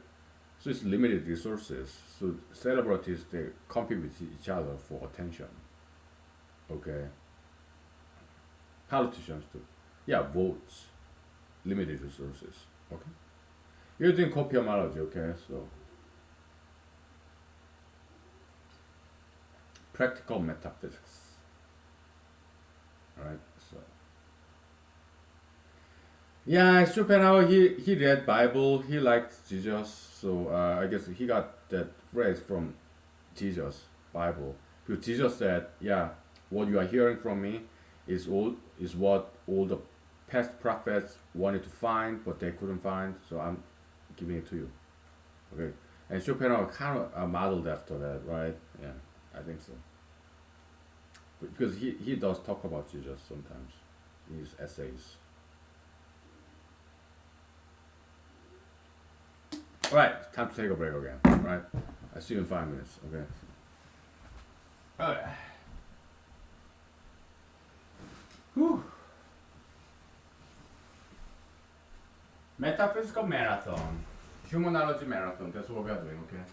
So it's limited resources. So celebrities they compete with each other for attention. Okay. politicians too. Yeah, votes, limited resources. Okay. You're doing humanology, okay? So practical metaphysics, right? So yeah, Schopenhauer he read Bible. He liked Jesus, so I guess he got that phrase from Jesus Bible. Because Jesus said, "Yeah, what you are hearing from me is what all the past prophets wanted to find, but they couldn't find. So I'm giving it to you." Okay, and Schopenhauer kind of modeled after that, right? Yeah, I think so. Because he does talk about Jesus sometimes in his essays. All right, time to take a break again. All right, I see you in 5 minutes. Okay. All right. Whew. Metaphysical marathon, humanology marathon. That's what we are doing. Okay.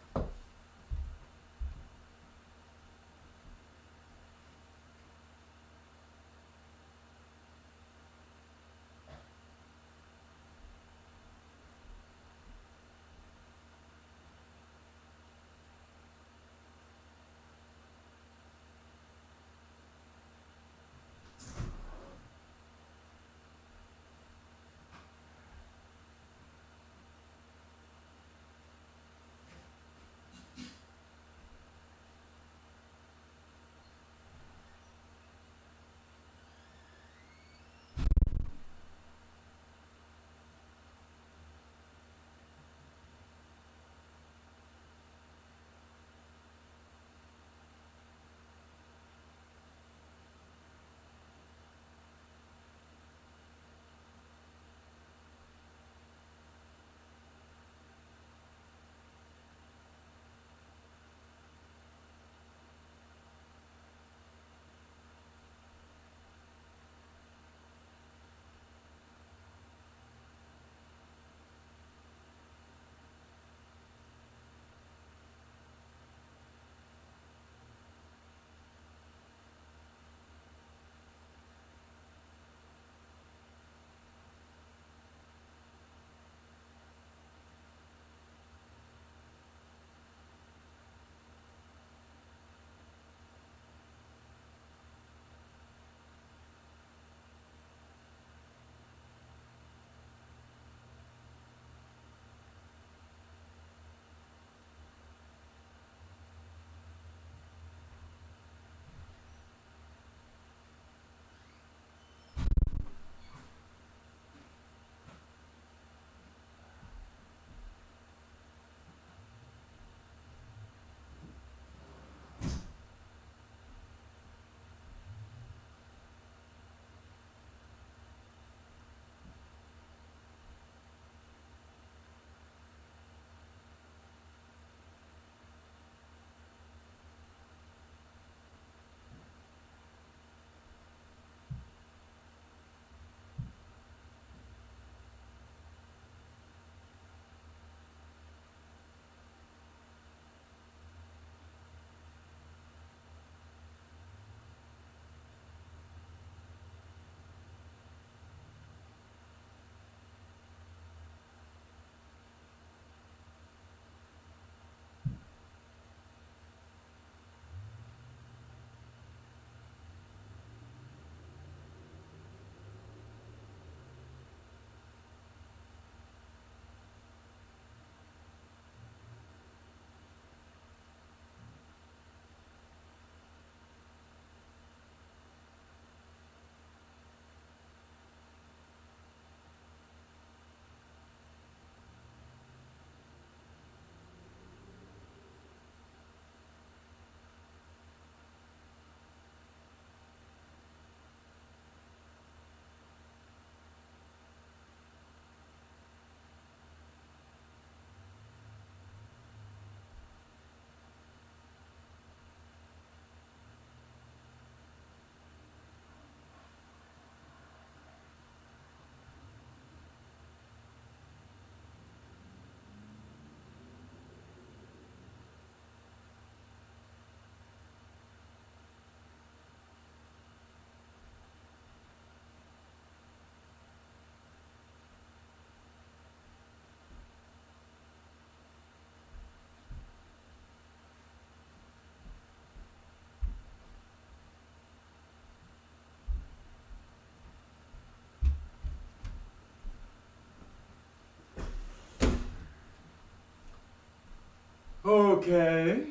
Okay.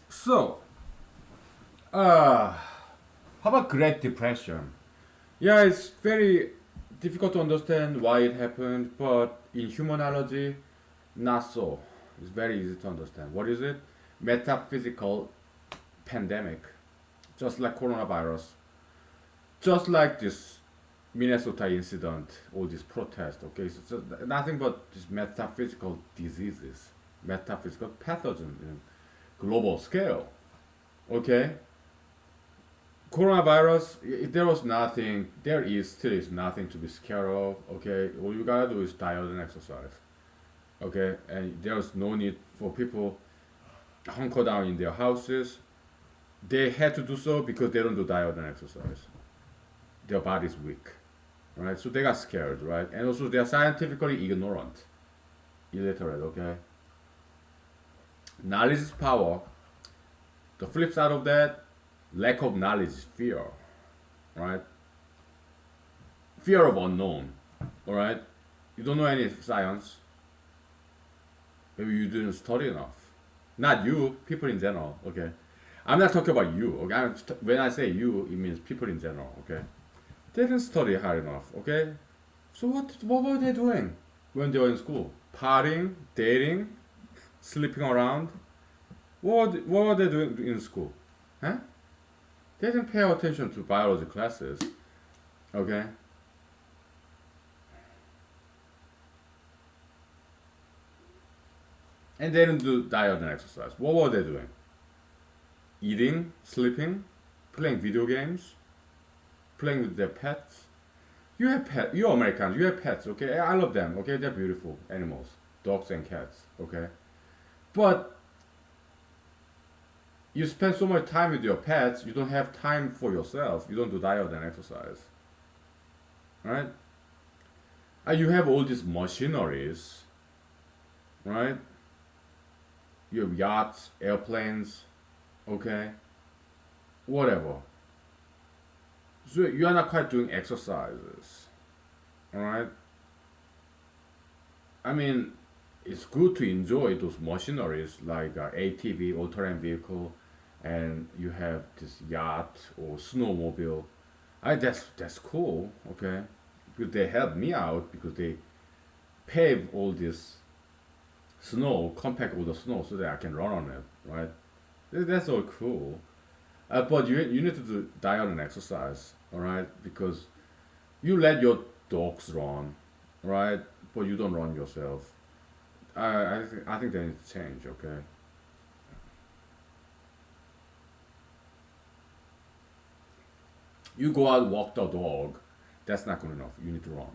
So, uh, how about Great Depression? Yeah, it's very difficult to understand why it happened, but in humanology, not so. It's very easy to understand. What is it? Metaphysical pandemic, just like coronavirus, just like this Minnesota incident, all these protests. Okay, so it's just nothing but these metaphysical diseases, metaphysical pathogens in global scale. Okay, coronavirus, there was nothing, there is still is nothing to be scared of. Okay, all you gotta do is diet and exercise. Okay, and there's no need for people hunker down in their houses. They had to do so because they don't do diet and exercise. Their body's weak, right? So they got scared, right? And also they are scientifically ignorant, illiterate. Okay, knowledge is power. The flip side of that, lack of knowledge is fear, right? Fear of unknown, all right? You don't know any science. Maybe you didn't study enough. Not you, people in general, okay? I'm not talking about you, okay? When I say you, it means people in general, okay? They didn't study hard enough, okay? So what were they doing when they were in school? Partying, dating, sleeping around? What were they doing in school? Huh? They didn't pay attention to biology classes, okay? And they didn't do diet and exercise. What were they doing? Eating, sleeping, playing video games, playing with their pets. You have pets. You're Americans. You have pets. Okay, I love them. Okay, they're beautiful animals, dogs and cats. Okay, but you spend so much time with your pets, you don't have time for yourself. You don't do diet and exercise, right? And you have all these machineries, right? You have yachts, airplanes, okay, whatever. So you are not quite doing exercises, all right? I mean, it's good to enjoy those machineries like ATV, all-terrain vehicle, and you have this yacht or snowmobile. That's cool, okay? Because they help me out because they pave all this snow, compact all the snow so that I can run on it, right? That's all cool. But you need to do diet and exercise, all right? Because you let your dogs run, right? But you don't run yourself. I think that needs to change. Okay. You go out walk the dog. That's not good enough. You need to run.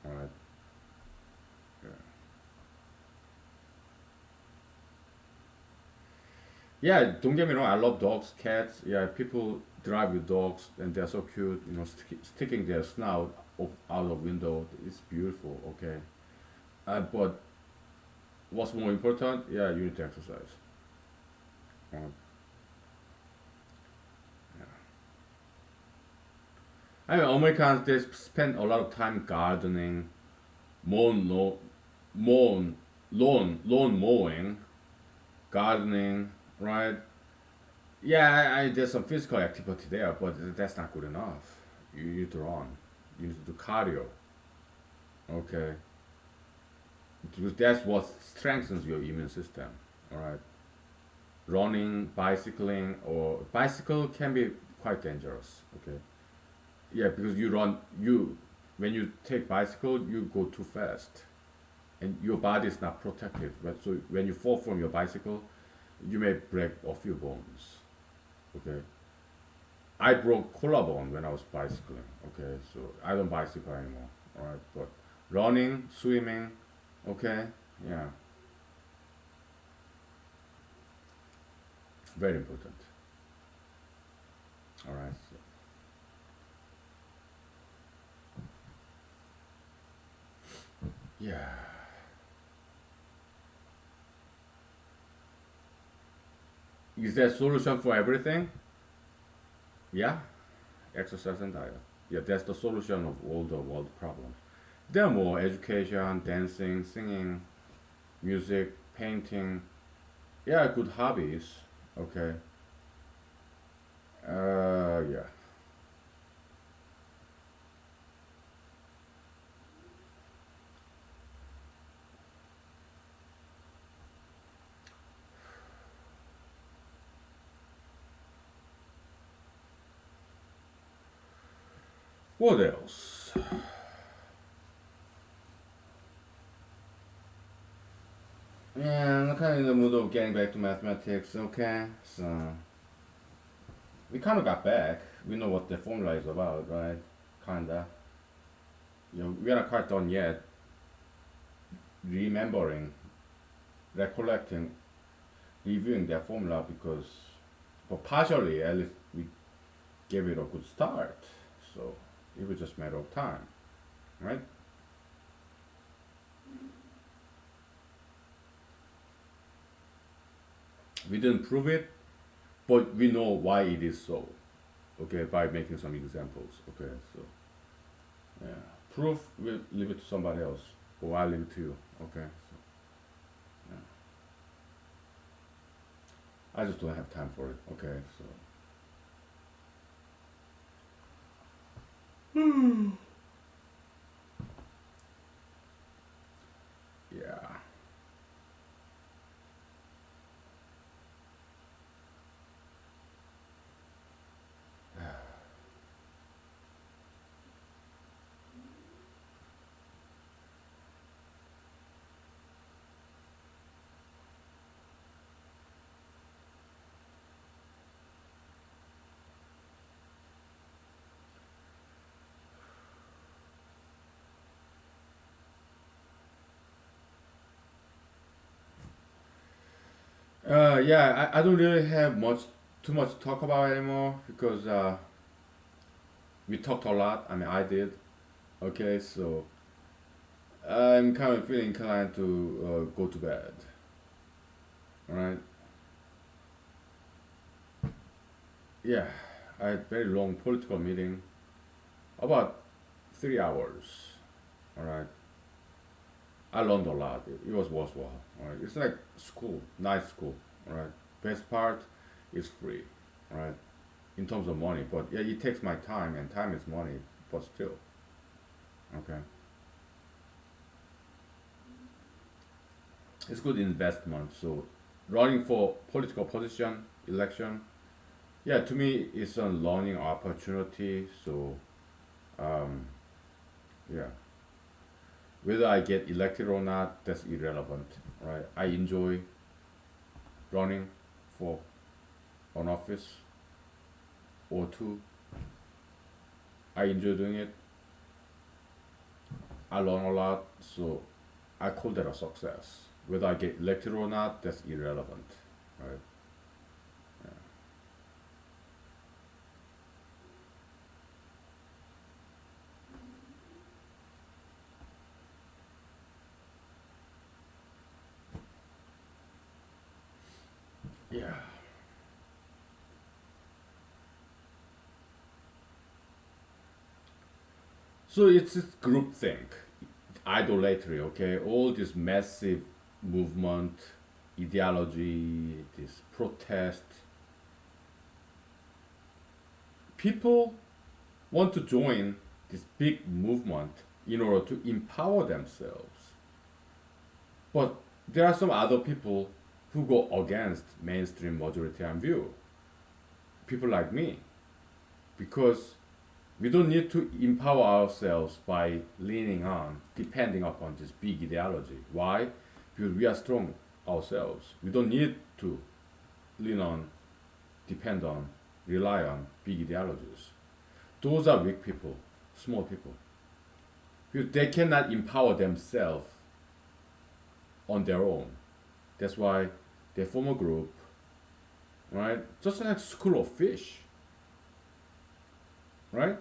All right. Yeah. Yeah. Don't get me wrong. I love dogs, cats. Yeah. People drive with dogs and they're so cute. You know, sticking their snout out of window. It's beautiful. Okay. But what's more important? Yeah, you need to exercise. Um, yeah. I mean, Americans they spend a lot of time gardening, mown, lo- mown, lawn mowing, gardening, right? Yeah, there's some physical activity there, but that's not good enough. You need to run. You need to do cardio. Okay, because that's what strengthens your immune system. All right, running, bicycling, or bicycle can be quite dangerous. Okay, yeah, because you when you take bicycle, you go too fast, and your body is not protected. But so when you fall from your bicycle, you may break a few bones. Okay, I broke collarbone when I was bicycling. Okay, so I don't bicycle anymore. All right, but running, swimming, okay, yeah, very important. All right, so, yeah. Is there a solution for everything? Yeah, exercise and diet. Yeah, that's the solution of all the world problems. There are more education, dancing, singing, music, painting. Yeah, good hobbies. Okay. Yeah. What else? Yeah, I'm kind of in the mood of getting back to mathematics. Okay, so we kind of got back. We know what the formula is about, right? Kinda. We are not quite done yet. Remembering, recollecting, reviewing that formula because, but partially at least we gave it a good start. So it was just a matter of time, right? We didn't prove it, but we know why it is so. Okay, by making some examples. Okay, so yeah, proof we'll leave it to somebody else, or I'll leave it to you. Okay, so yeah. I just don't have time for it. Okay, so yeah. Yeah, I don't really have too much to talk about anymore because we talked a lot. I mean, I did. Okay, so I'm kind of feeling inclined to go to bed. All right. Yeah, I had very long political meeting, about 3 hours. All right. I learned a lot. It was worthwhile. All right. It's like school, nice school. All right. Best part is free. All right. In terms of money, but yeah, it takes my time, and time is money. But still, okay. It's good investment. So, running for political position, election, yeah, to me, it's a learning opportunity. So, um, yeah, whether I get elected or not, that's irrelevant, right? I enjoy running for an office or two. I enjoy doing it. I learn a lot, so I call that a success. Whether I get elected or not, that's irrelevant, right? Yeah. So it's this group think, idolatry, okay? All this massive movement, ideology, this protest. People want to join this big movement in order to empower themselves. But there are some other people who go against mainstream majoritarian view. People like me. Because we don't need to empower ourselves by leaning on, depending upon this big ideology. Why? Because we are strong ourselves. We don't need to lean on, depend on, rely on big ideologies. Those are weak people, small people. Because they cannot empower themselves on their own. That's why they form a group, right? Just like school of fish, right?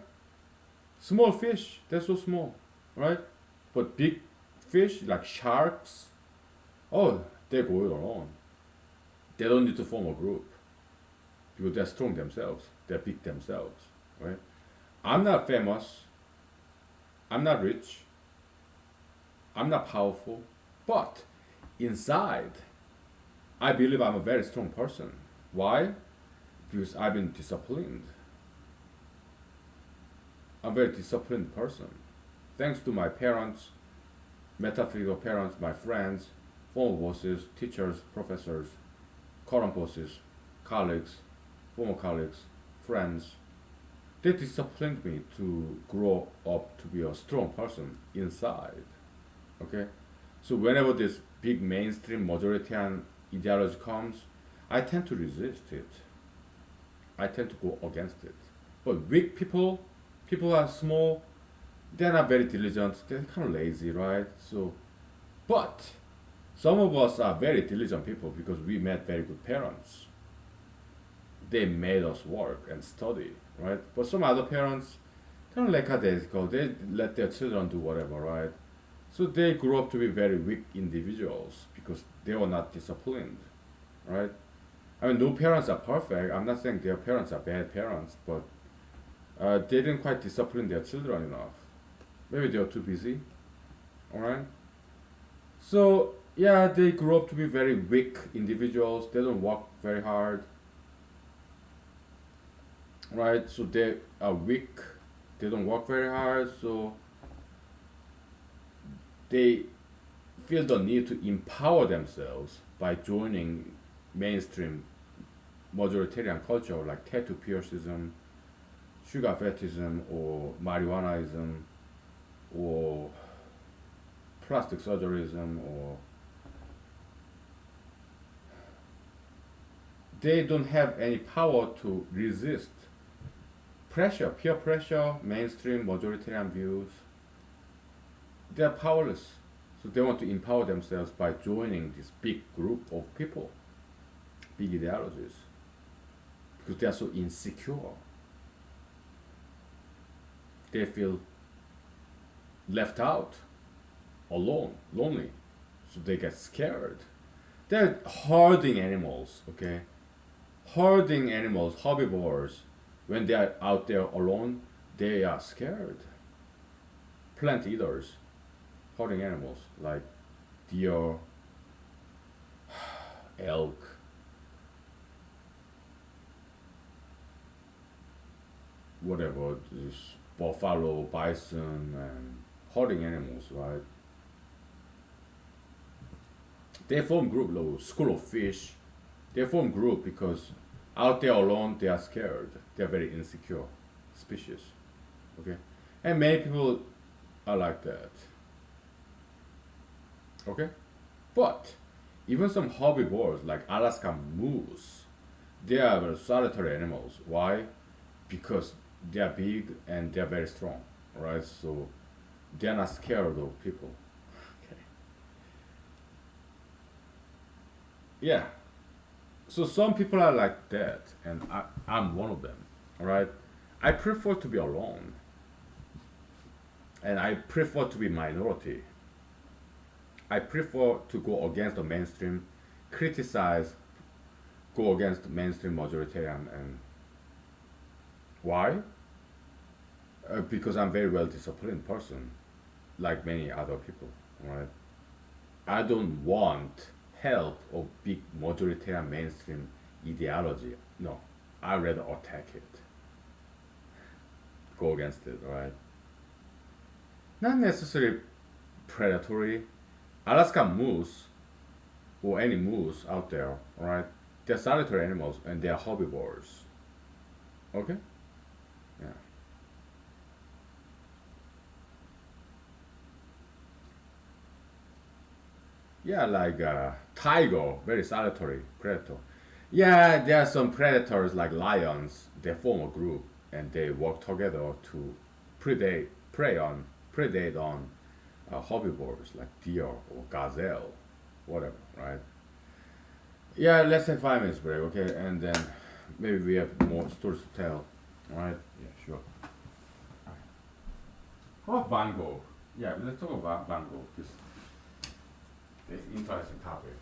Small fish, they're so small, right? But big fish like sharks, oh, they go alone. They don't need to form a group because they're strong themselves. They're big themselves, right? I'm not famous. I'm not rich. I'm not powerful. But inside, I believe I'm a very strong person. Why? Because I've been disciplined. I'm a very disciplined person. Thanks to my parents, metaphysical parents, my friends, former bosses, teachers, professors, current bosses, colleagues, former colleagues, friends, they disciplined me to grow up to be a strong person inside. Okay? So whenever this big mainstream majoritarian ideology comes, I tend to resist it. I tend to go against it. But weak people, people are small, they're not very diligent, they're kind of lazy, right? So, but some of us are very diligent people because we met very good parents. They made us work and study, right? But some other parents, kind of lackadaisical, they let their children do whatever, right? So they grew up to be very weak individuals because they were not disciplined, right? I mean, no parents are perfect. I'm not saying their parents are bad parents, but they didn't quite discipline their children enough. Maybe they were too busy, all right? So yeah, they grew up to be very weak individuals. They don't work very hard, right? So they are weak. They don't work very hard. So they feel the need to empower themselves by joining mainstream majoritarian culture like tattoo piercism, sugar fetishism, or marijuanaism, or plastic surgeryism, or they don't have any power to resist pressure, peer pressure, mainstream majoritarian views. They are powerless. So they want to empower themselves by joining this big group of people, big ideologies, because they are so insecure. They feel left out, alone, lonely. So they get scared. They're herding animals, okay? Herding animals, herbivores, when they are out there alone, they are scared. Plant eaters, herding animals like deer, elk, whatever, this buffalo, bison, and herding animals, right? They form group, like school of fish. They form group because out there alone they are scared. They are very insecure species. Okay, and many people are like that. Okay, but even some herbivores like Alaskan moose, they are solitary animals. Why? Because they are big and they are very strong, right? So they are not scared of people. Okay. Yeah. So some people are like that, and I'm one of them. All right. I prefer to be alone, and I prefer to be minority. I prefer to go against the mainstream, criticize, go against the mainstream majoritarian, and why? Because I'm very well disciplined person, like many other people. Right? I don't want help of big majoritarian mainstream ideology. No, I rather attack it, go against it. Right? Not necessarily predatory. Alaskan moose or any moose out there, right? They're solitary animals and they're herbivores. Okay? Yeah. Yeah, like tiger, very solitary predator. Yeah, there are some predators like lions. They form a group and they work together to predate, predate on herbivores like deer or gazelle, whatever, right? Yeah, let's take 5 minutes break, okay? And then maybe we have more stories to tell, all right? Yeah, sure. How about Van Gogh? Yeah, let's talk about Van Gogh. It's an interesting topic.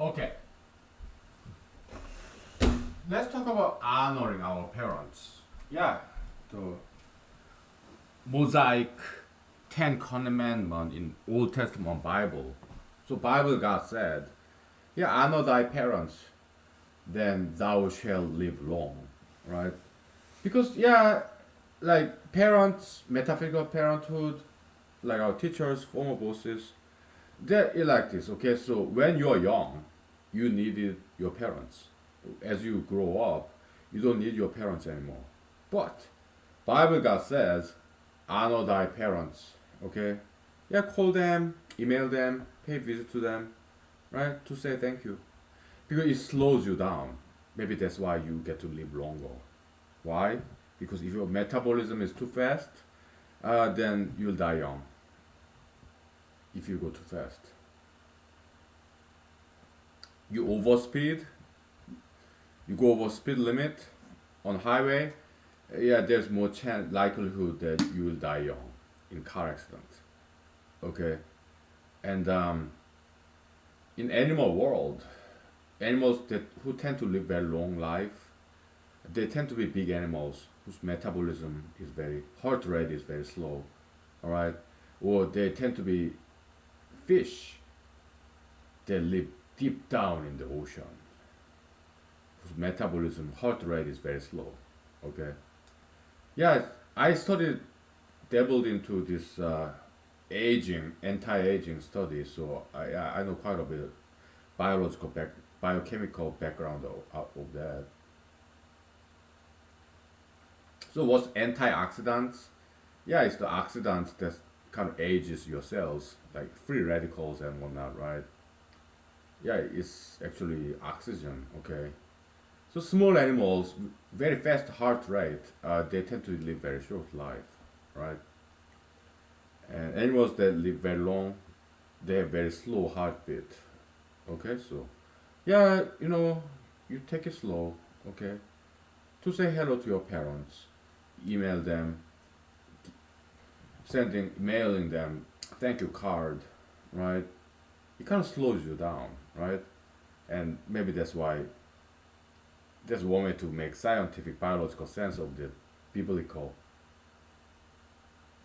Okay, let's talk about honoring our parents. Yeah, the Mosaic Ten Commandment in Old Testament Bible. So Bible God said, yeah, honor thy parents, then thou shalt live long, right? Because yeah, like parents, metaphysical parenthood, like our teachers, former bosses, they're like this. Okay, so when you're young, you needed your parents. As you grow up, you don't need your parents anymore. But Bible God says, honor thy parents. Okay, yeah, call them, email them, pay visit to them, right? To say thank you because it slows you down. Maybe that's why you get to live longer. Why? Because if your metabolism is too fast, then you'll die young if you go too fast. You overspeed, you go over speed limit on highway, yeah, there's more chance likelihood that you will die young in car accident. Okay, and in animal world, animals that who tend to live very long life, they tend to be big animals whose metabolism is very heart rate is very slow. All right, or they tend to be fish that live deep down in the ocean whose metabolism heart rate is very slow. Okay, yeah, I studied dabbled into this aging anti-aging studies, so I know quite a bit biological biochemical background of that. So what's antioxidants? Yeah, it's the oxidants that kind of ages your cells, like free radicals and whatnot, right? Yeah, it's actually oxygen. Okay, so small animals, very fast heart rate, they tend to live very short life, right? And animals that live very long, they have very slow heartbeat. Okay, so yeah, you take it slow. Okay, to say hello to your parents, email them, mailing them thank you card, right? It kind of slows you down, right? And maybe that's one way to make scientific biological sense of the biblical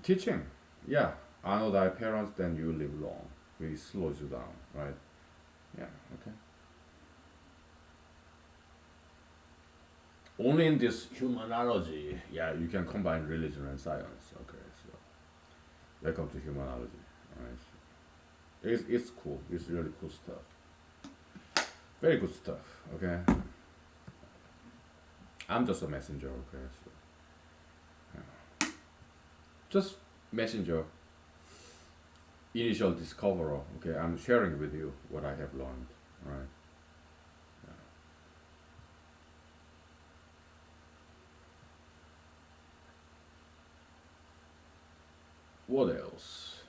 teaching. Yeah, honor thy parents, then you live long. It slows you down, right? Yeah, okay. Only in this humanology, yeah, you can combine religion and science. Okay, so welcome to humanology. All right, it's cool. It's really cool stuff. Very good stuff. Okay, I'm just a messenger. Okay, so just messenger, initial discoverer. Okay, I'm sharing with you what I have learned. All right. What else?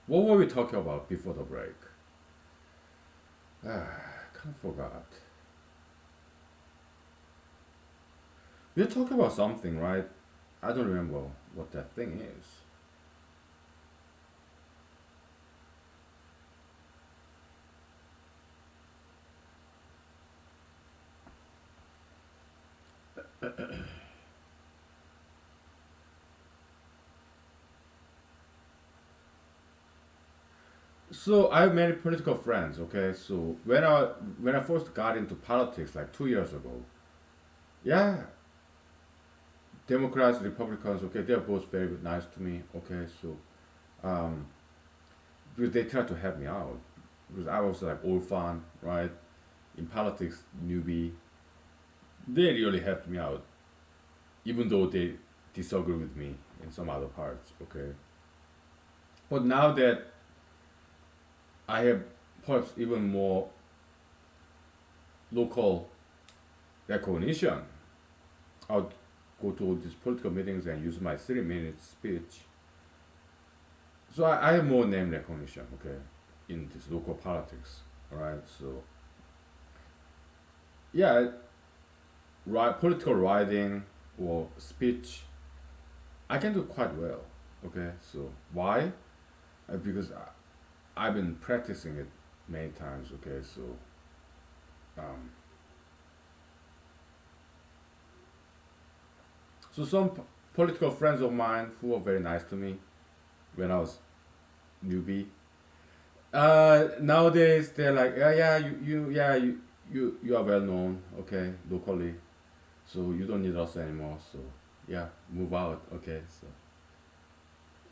What were we talking about before the break? Kind of forgot. We were talking about something, right? I don't remember what that thing is. So I have many political friends. Okay, so when I first got into politics like 2 years ago, yeah, Democrats, Republicans, okay, they're both very nice to me. Okay, so um, because they try to help me out because I was like orphan, right? In politics, newbie, they really helped me out, even though they disagree with me in some other parts. Okay, but now that I have perhaps even more local recognition, I'll go to all these political meetings and use my 3 minute speech. So I have more name recognition. Okay, in this local politics. All right, so yeah, political writing or speech, I can do quite well. Okay, so why? Because I've been practicing it many times. Okay, so Um, so some political friends of mine who were very nice to me when I was newbie. Nowadays they're like, yeah, yeah, you are well known, okay, locally, so you don't need us anymore. So yeah, move out, okay. So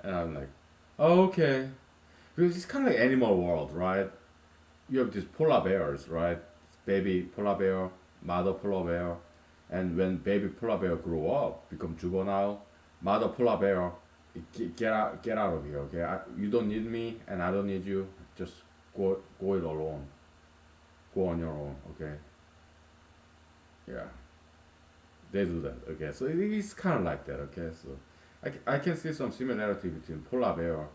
and I'm like, oh, okay, because it's kind of like animal world, right? You have these polar bears, right? Baby polar bear, mother polar bear, and when baby polar bear grow up, become juvenile, mother polar bear, get out of here, okay? You don't need me, and I don't need you. Just go it alone. Go on your own, okay? Yeah, they do that, okay? So it's kind of like that, okay? So I can see some similarity between polar bear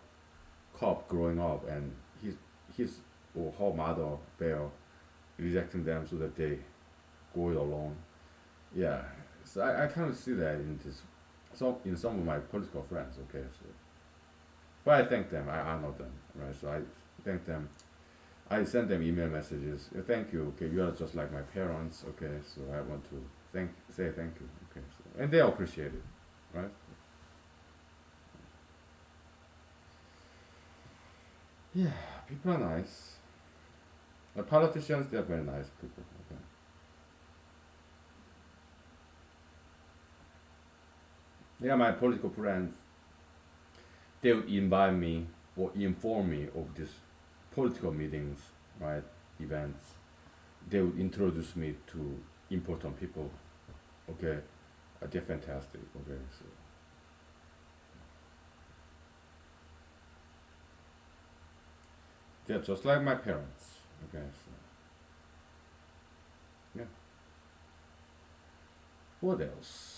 cub growing up and his or her mother bear rejecting them so that they go it alone. Yeah, so I kind of see that in this, in some of my political friends. Okay, so but I thank them. I honor them, right? So I thank them. I send them email messages. Thank you. Okay, you are just like my parents. Okay, so I want to say thank you. Okay, so, and they appreciate it, right? Yeah, people are nice. The politicians, they are very nice people. Okay. Yeah, my political friends, they would invite me or inform me of these political meetings, right? Events. They would introduce me to important people. Okay, they're fantastic. Okay, so they're just like my parents. Okay, so yeah. What else?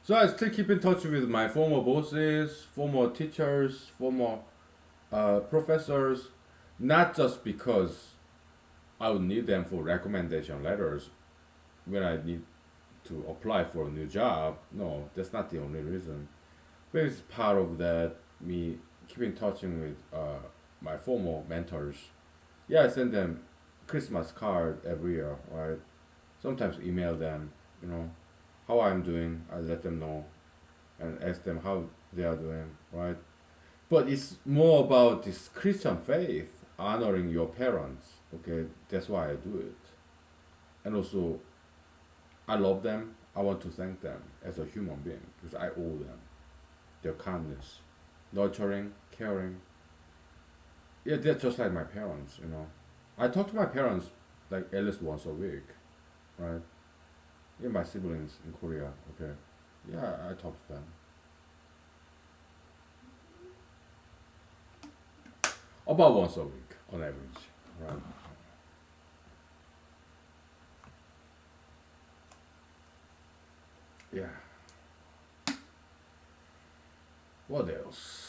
So I still keep in touch with my former bosses, former teachers, former professors, not just because I would need them for recommendation letters when I need to apply for a new job. No, that's not the only reason. But it's part of that, me keeping touching with my former mentors. Yeah, I send them Christmas card every year, right? Sometimes email them, you know, how I'm doing. I let them know and ask them how they are doing, right? But it's more about this Christian faith, honoring your parents. Okay, that's why I do it. And also, I love them. I want to thank them as a human being because I owe them their kindness, nurturing, caring. Yeah, they're just like my parents, you know. I talk to my parents like at least once a week, right? Yeah, my siblings in Korea, okay. Yeah, I talk to them. About once a week on average, right? Yeah. What else?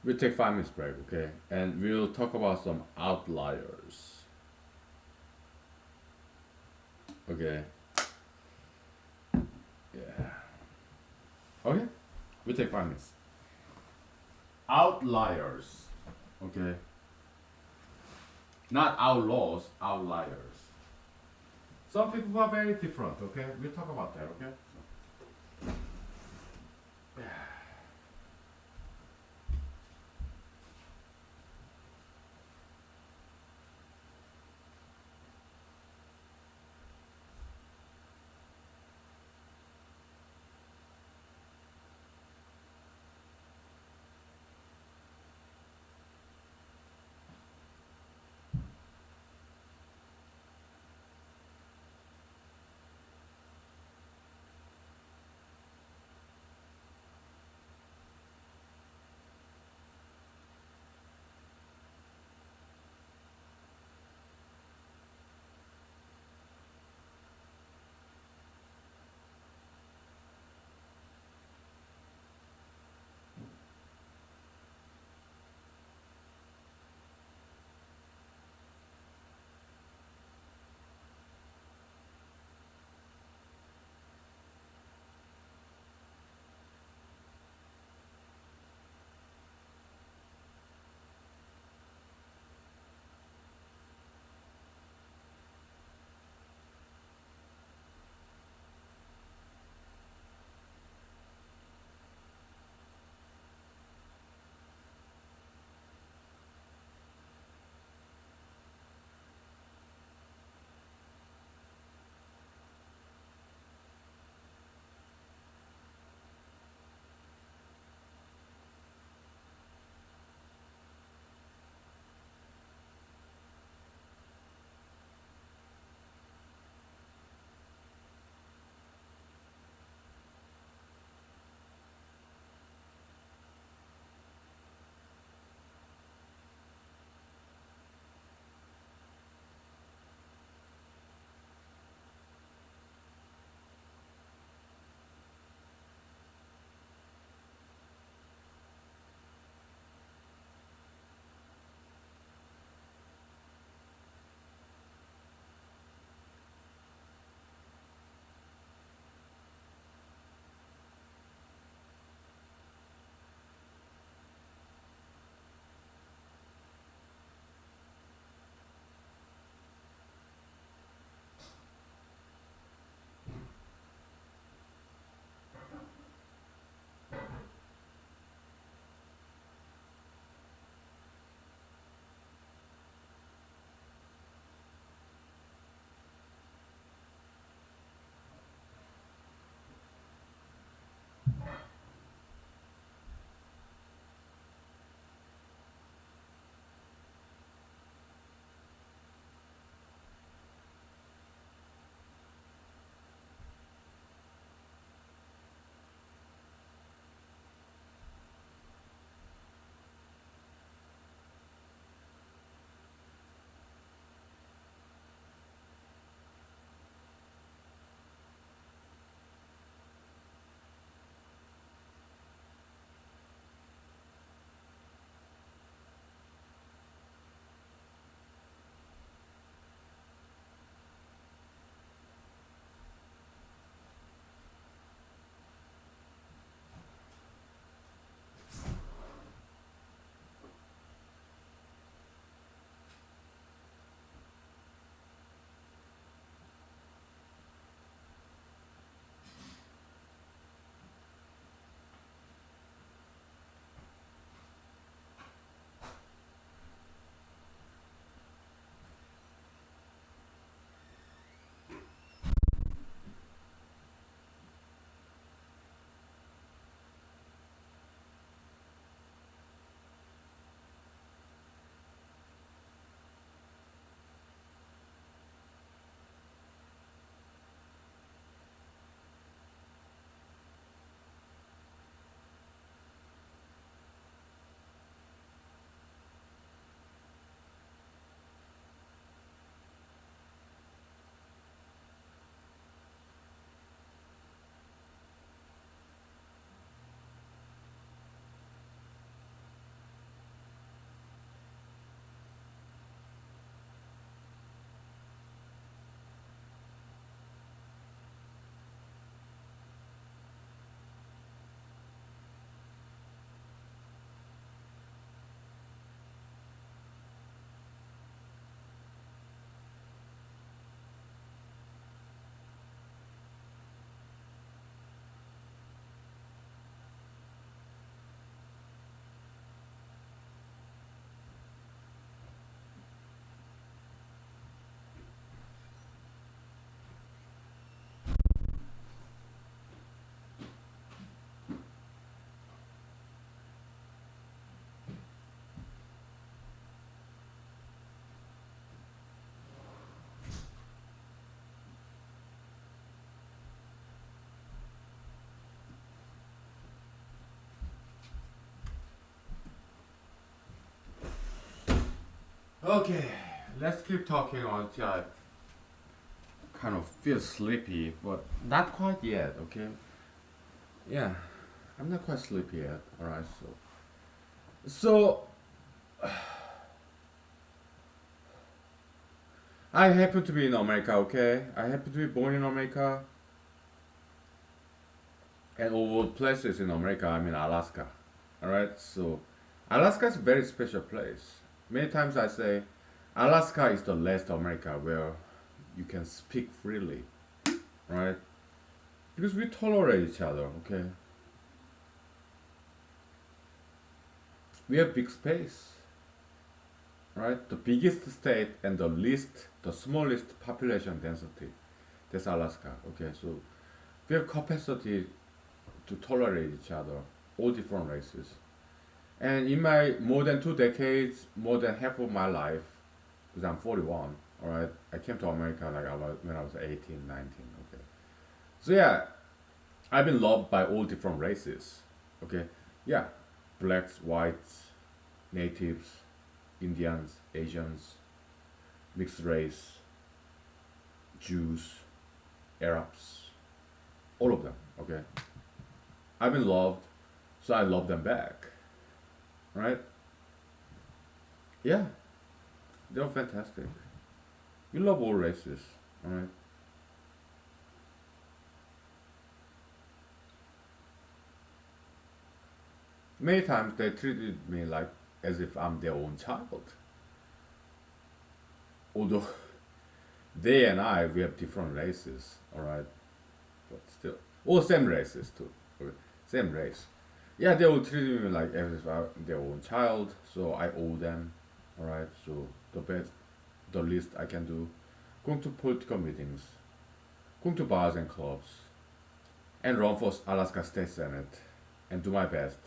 We'll take 5 minutes break, okay? And we'll talk about some outliers. Okay. Yeah. Okay. We'll take 5 minutes. Outliers. Okay. Not outlaws, outliers. Some people are very different, okay? We'll talk about that, okay? Okay, let's keep talking until I kind of feel sleepy, but not quite yet, okay? Yeah, I'm not quite sleepy yet. Alright, so I happen to be in America, okay? I happen to be born in America, and all places in America, I'm in Alaska. Alright, so Alaska is a very special place. Many times I say Alaska is the last America where you can speak freely, right? Because we tolerate each other, okay? We have big space, right? The biggest state and the smallest population density. That's Alaska, okay? So we have capacity to tolerate each other, all different races. And in my more than 2 decades, more than half of my life, because I'm 41, all right, I came to America like when I was 18, 19, okay. So yeah, I've been loved by all different races, okay. Yeah, blacks, whites, natives, Indians, Asians, mixed race, Jews, Arabs, all of them, okay. I've been loved, so I love them back, right? Yeah, they're fantastic. We love all races, all right. Many times they treated me like as if I'm their own child. Although they and I, we have different races, all right, but still, all same races too, okay? Same race. Yeah, they will treat me like as if I'm their own child, so I owe them, all right. So the least I can do, going to political meetings, going to bars and clubs, and run for Alaska State Senate, and do my best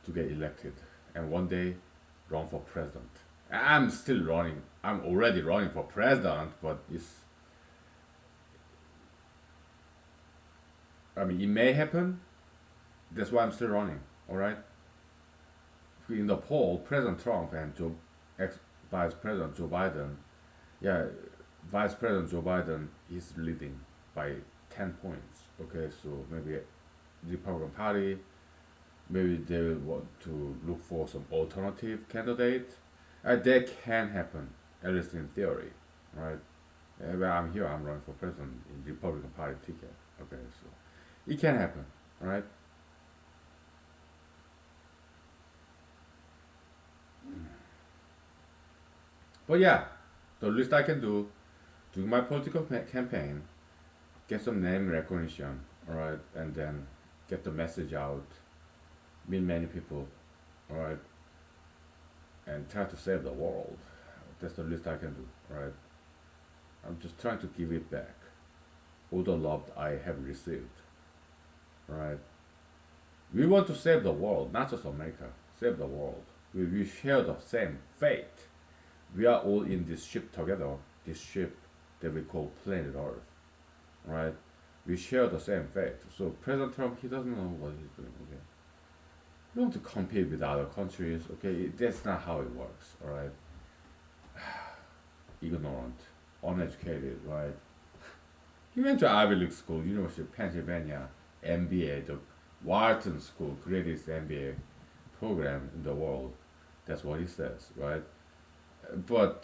to get elected, and one day run for president. I'm still running. I'm already running for president, but I mean, it may happen. That's why I'm still running. All right. In the poll, President Trump and ex Vice President Joe Biden, yeah, Vice President Joe Biden is leading by 10 points. Okay, so maybe Republican Party, maybe they will want to look for some alternative candidate. That can happen, at least in theory, right? But I'm here, I'm running for president in Republican Party ticket. Okay, so it can happen, right? But yeah, the least I can do my political campaign, get some name recognition, all right, and then get the message out, meet many people, all right, and try to save the world. That's the least I can do, all right? I'm just trying to give it back, all the love I have received, all right? We want to save the world, not just America, save the world. We share the same fate. We are all in this ship together, this ship that we call planet Earth, right? We share the same fate. So President Trump, he doesn't know what he's doing, okay? You don't want to compete with other countries, okay? That's not how it works, all right? Ignorant, uneducated, right? He went to Ivy League school, University of Pennsylvania, MBA, the Wharton School, greatest MBA program in the world. That's what he says, right? But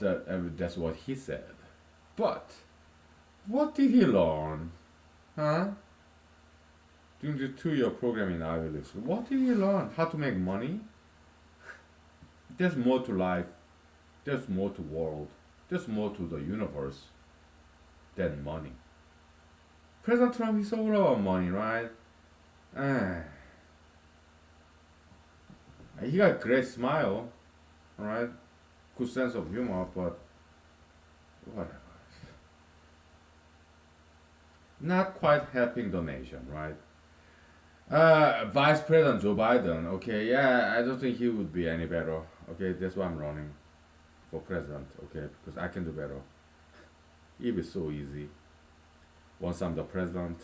that's what he said. But what did he learn, huh? During the 2 year program in Ivy League school, what did he learn? How to make money? There's more to life. There's more to world. There's more to the universe than money. President Trump is all about money, right? Ah, he got a great smile, right? Good sense of humor, but whatever. Not quite helping the nation, right? Vice President Joe Biden, okay, yeah, I don't think he would be any better. Okay, that's why I'm running for president, okay, because I can do better. It will be so easy. Once I'm the president,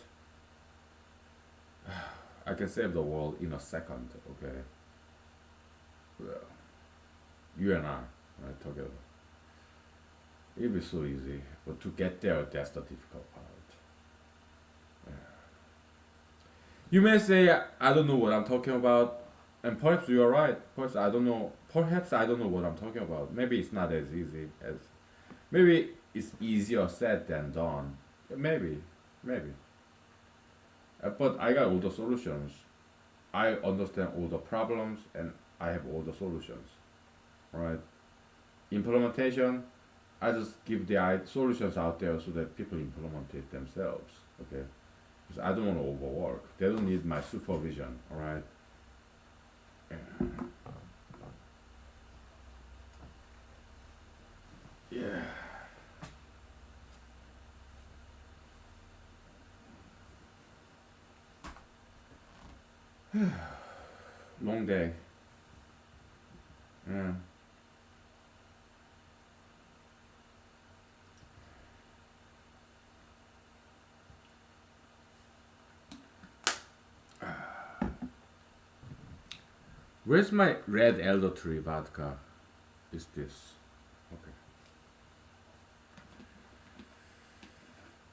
I can save the world in a second, okay? Well, you and I, right, together. It'd be so easy, but to get there, that's the difficult part. You may say, I don't know what I'm talking about, and perhaps you are right. Perhaps I don't know. Perhaps I don't know what I'm talking about. Maybe it's not as easy as. Maybe it's easier said than done. Maybe, maybe. But I got all the solutions. I understand all the problems, and I have all the solutions. Right? Implementation, I just give the solutions out there so that people implement it themselves. Okay. Because I don't want to overwork. They don't need my supervision. All right. Yeah. Long day. Yeah. Where's my red elder tree vodka? Is this? Okay.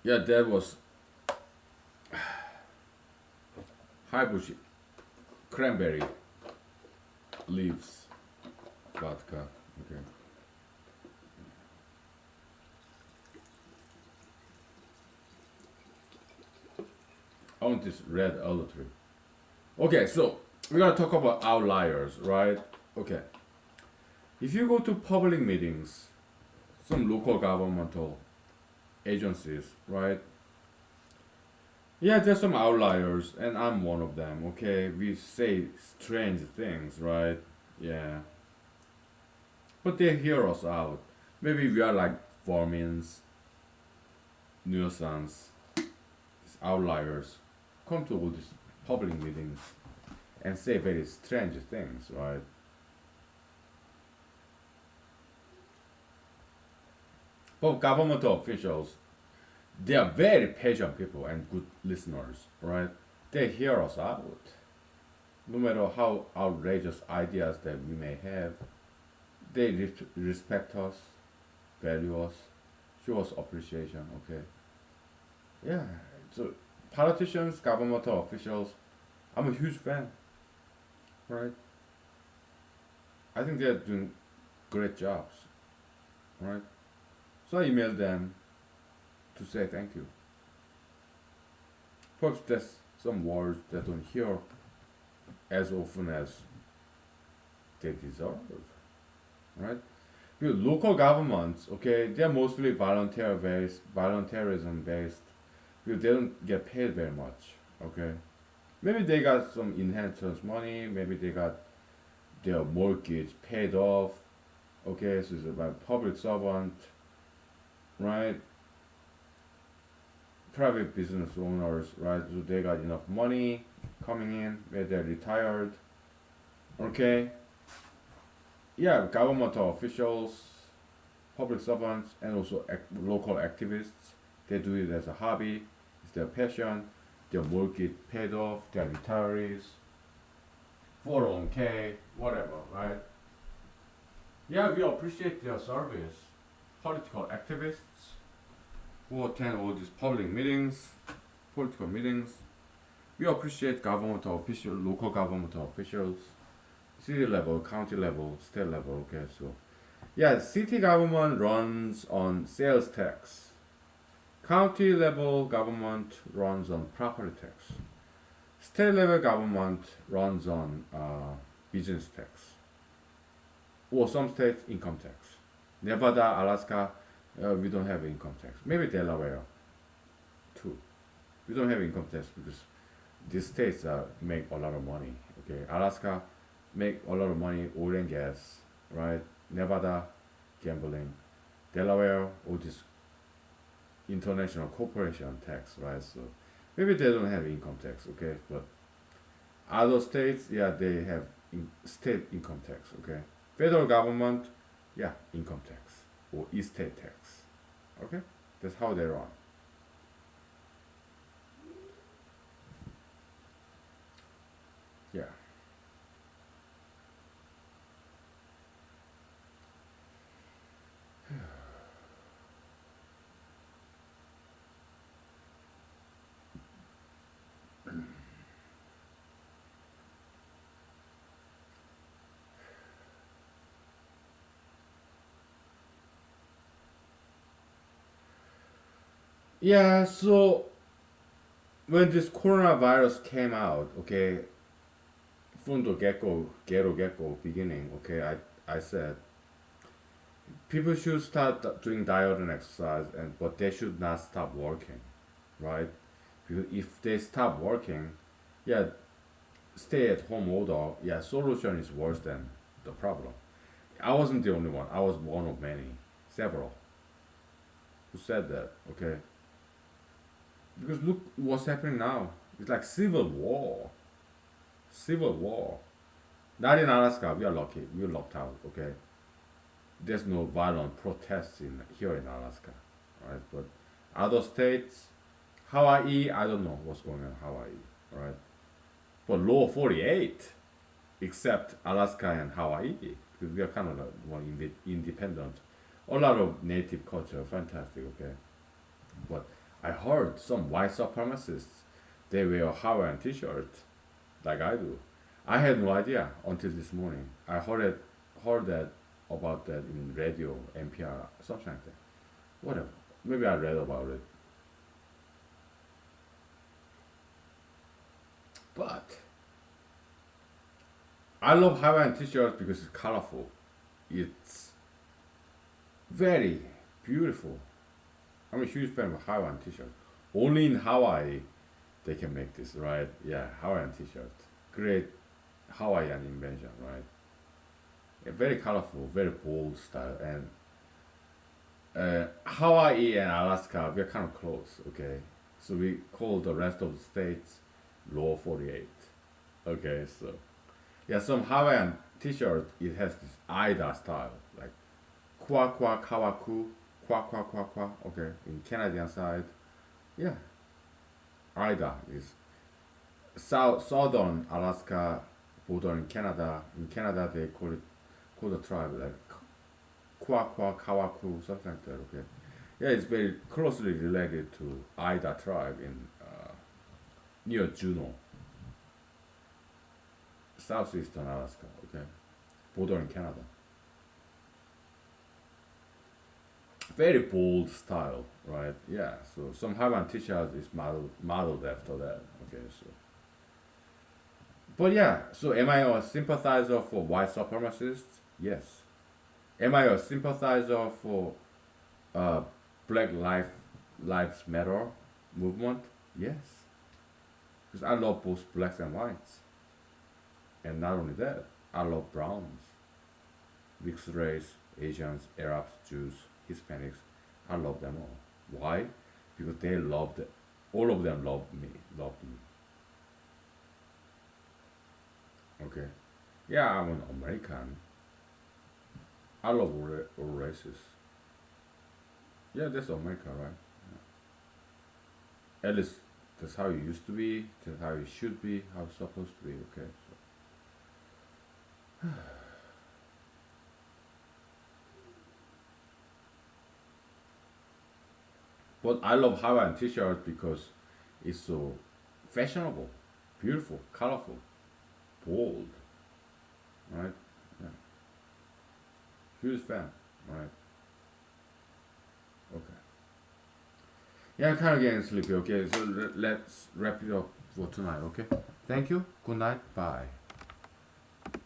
Yeah, that was high bush cranberry leaves vodka. Okay. I want this red elder tree. Okay, so we're gonna talk about outliers, right? Okay. If you go to public meetings, some local governmental agencies, right? Yeah, there's some outliers, and I'm one of them. Okay, we say strange things, right? Yeah, but they hear us out. Maybe we are like vermins, nuisance, outliers. Come to all these public meetings and say very strange things, right? But governmental officials, they are very patient people and good listeners, right? They hear us out. No matter how outrageous ideas that we may have, they respect us, value us, show us appreciation, okay? Yeah, so politicians, governmental officials, I'm a huge fan, right? I think they're doing great jobs, right? So I emailed them to say thank you. Perhaps there's some words they don't hear as often as they deserve, right? Because local governments, okay, they're mostly volunteer based, volunteerism based. Because they don't get paid very much, okay. Maybe they got some inheritance money. Maybe they got their mortgage paid off. Okay, so it's about public servant, right? Private business owners, right? So they got enough money coming in. Maybe they're retired. Okay, yeah, governmental officials, public servants, and also local activists. They do it as a hobby. It's their passion. Their mortgage paid off. They're retirees. 401k, whatever, right? Yeah, we appreciate their service. Political activists who attend all these public meetings, political meetings. We appreciate governmental officials, local governmental officials, city level, county level, state level. Okay, so yeah, city government runs on sales tax. County level government runs on property tax. State level government runs on business tax, or some states income tax. Nevada, Alaska, we don't have income tax. Maybe Delaware too. We don't have income tax because these states make a lot of money. Okay, Alaska make a lot of money, oil and gas, right? Nevada, gambling. Delaware, all this international corporation tax, right? So maybe they don't have income tax, okay? But other states, yeah, they have state income tax, okay? Federal government, yeah, income tax or estate tax, okay? That's how they run. Yeah. Yeah, so when this coronavirus came out, okay, from the get-go beginning, okay, I said people should start doing diet and exercise, and but they should not stop working, right? Because if they stop working, yeah, stay at home order, yeah, solution is worse than the problem. I wasn't the only one. I was one of many, several, who said that, okay? Because look what's happening now. It's like civil war. Civil war. Not in Alaska. We are lucky. We're locked out, okay? There's no violent protests in here in Alaska, right? But other states, Hawaii, I don't know what's going on in Hawaii, right? But Law 48, except Alaska and Hawaii, because we are kind of like more independent. A lot of native culture, fantastic, okay? But I heard some white supremacists, they wear a Hawaiian t-shirt, like I do. I had no idea until this morning. I heard that about that in radio, NPR, something like that. Whatever. Maybe I read about it. But I love Hawaiian t-shirts because it's colorful. It's very beautiful. I'm a huge fan of Hawaiian t-shirt. Only in Hawaii they can make this, right? Yeah, Hawaiian t-shirt. Great Hawaiian invention, right? Yeah, very colorful, very bold style. And Hawaii and Alaska, we're kind of close, okay? So we call the rest of the states Law 48. Okay, so yeah, some Hawaiian t-shirt, it has this Aida style, like kwa kwa kawaku, kwa kwa kwa kwa, okay, in Canadian side. Yeah, Aida is southern Alaska border in Canada. In Canada, they call the tribe like Kwa Kwa Kawaku, something like that. Okay, yeah, it's very closely related to Aida tribe in near Juneau, southeastern Alaska. Okay, border in Canada. Very bold style, right? Yeah. So some Hawaiian t-shirts is modeled after that. Okay, so but yeah. So am I a sympathizer for white supremacists? Yes. Am I a sympathizer for uh, Black Lives Matter movement? Yes, because I love both blacks and whites, and not only that, I love browns, mixed race, Asians, Arabs, Jews, Hispanics. I love them all. Why? Because they loved all of them loved me, loved me. Okay, yeah, I'm an American. I love all races. Yeah, that's America, right? At least that's how it used to be. That's how it should be. How it's supposed to be. Okay. So. But I love Hawaiian t-shirts because it's so fashionable, beautiful, colorful, bold, right? Yeah. Huge fan, right? Okay. Yeah, I'm kind of getting sleepy. Okay, so let's wrap it up for tonight. Okay. Thank you. Good night. Bye.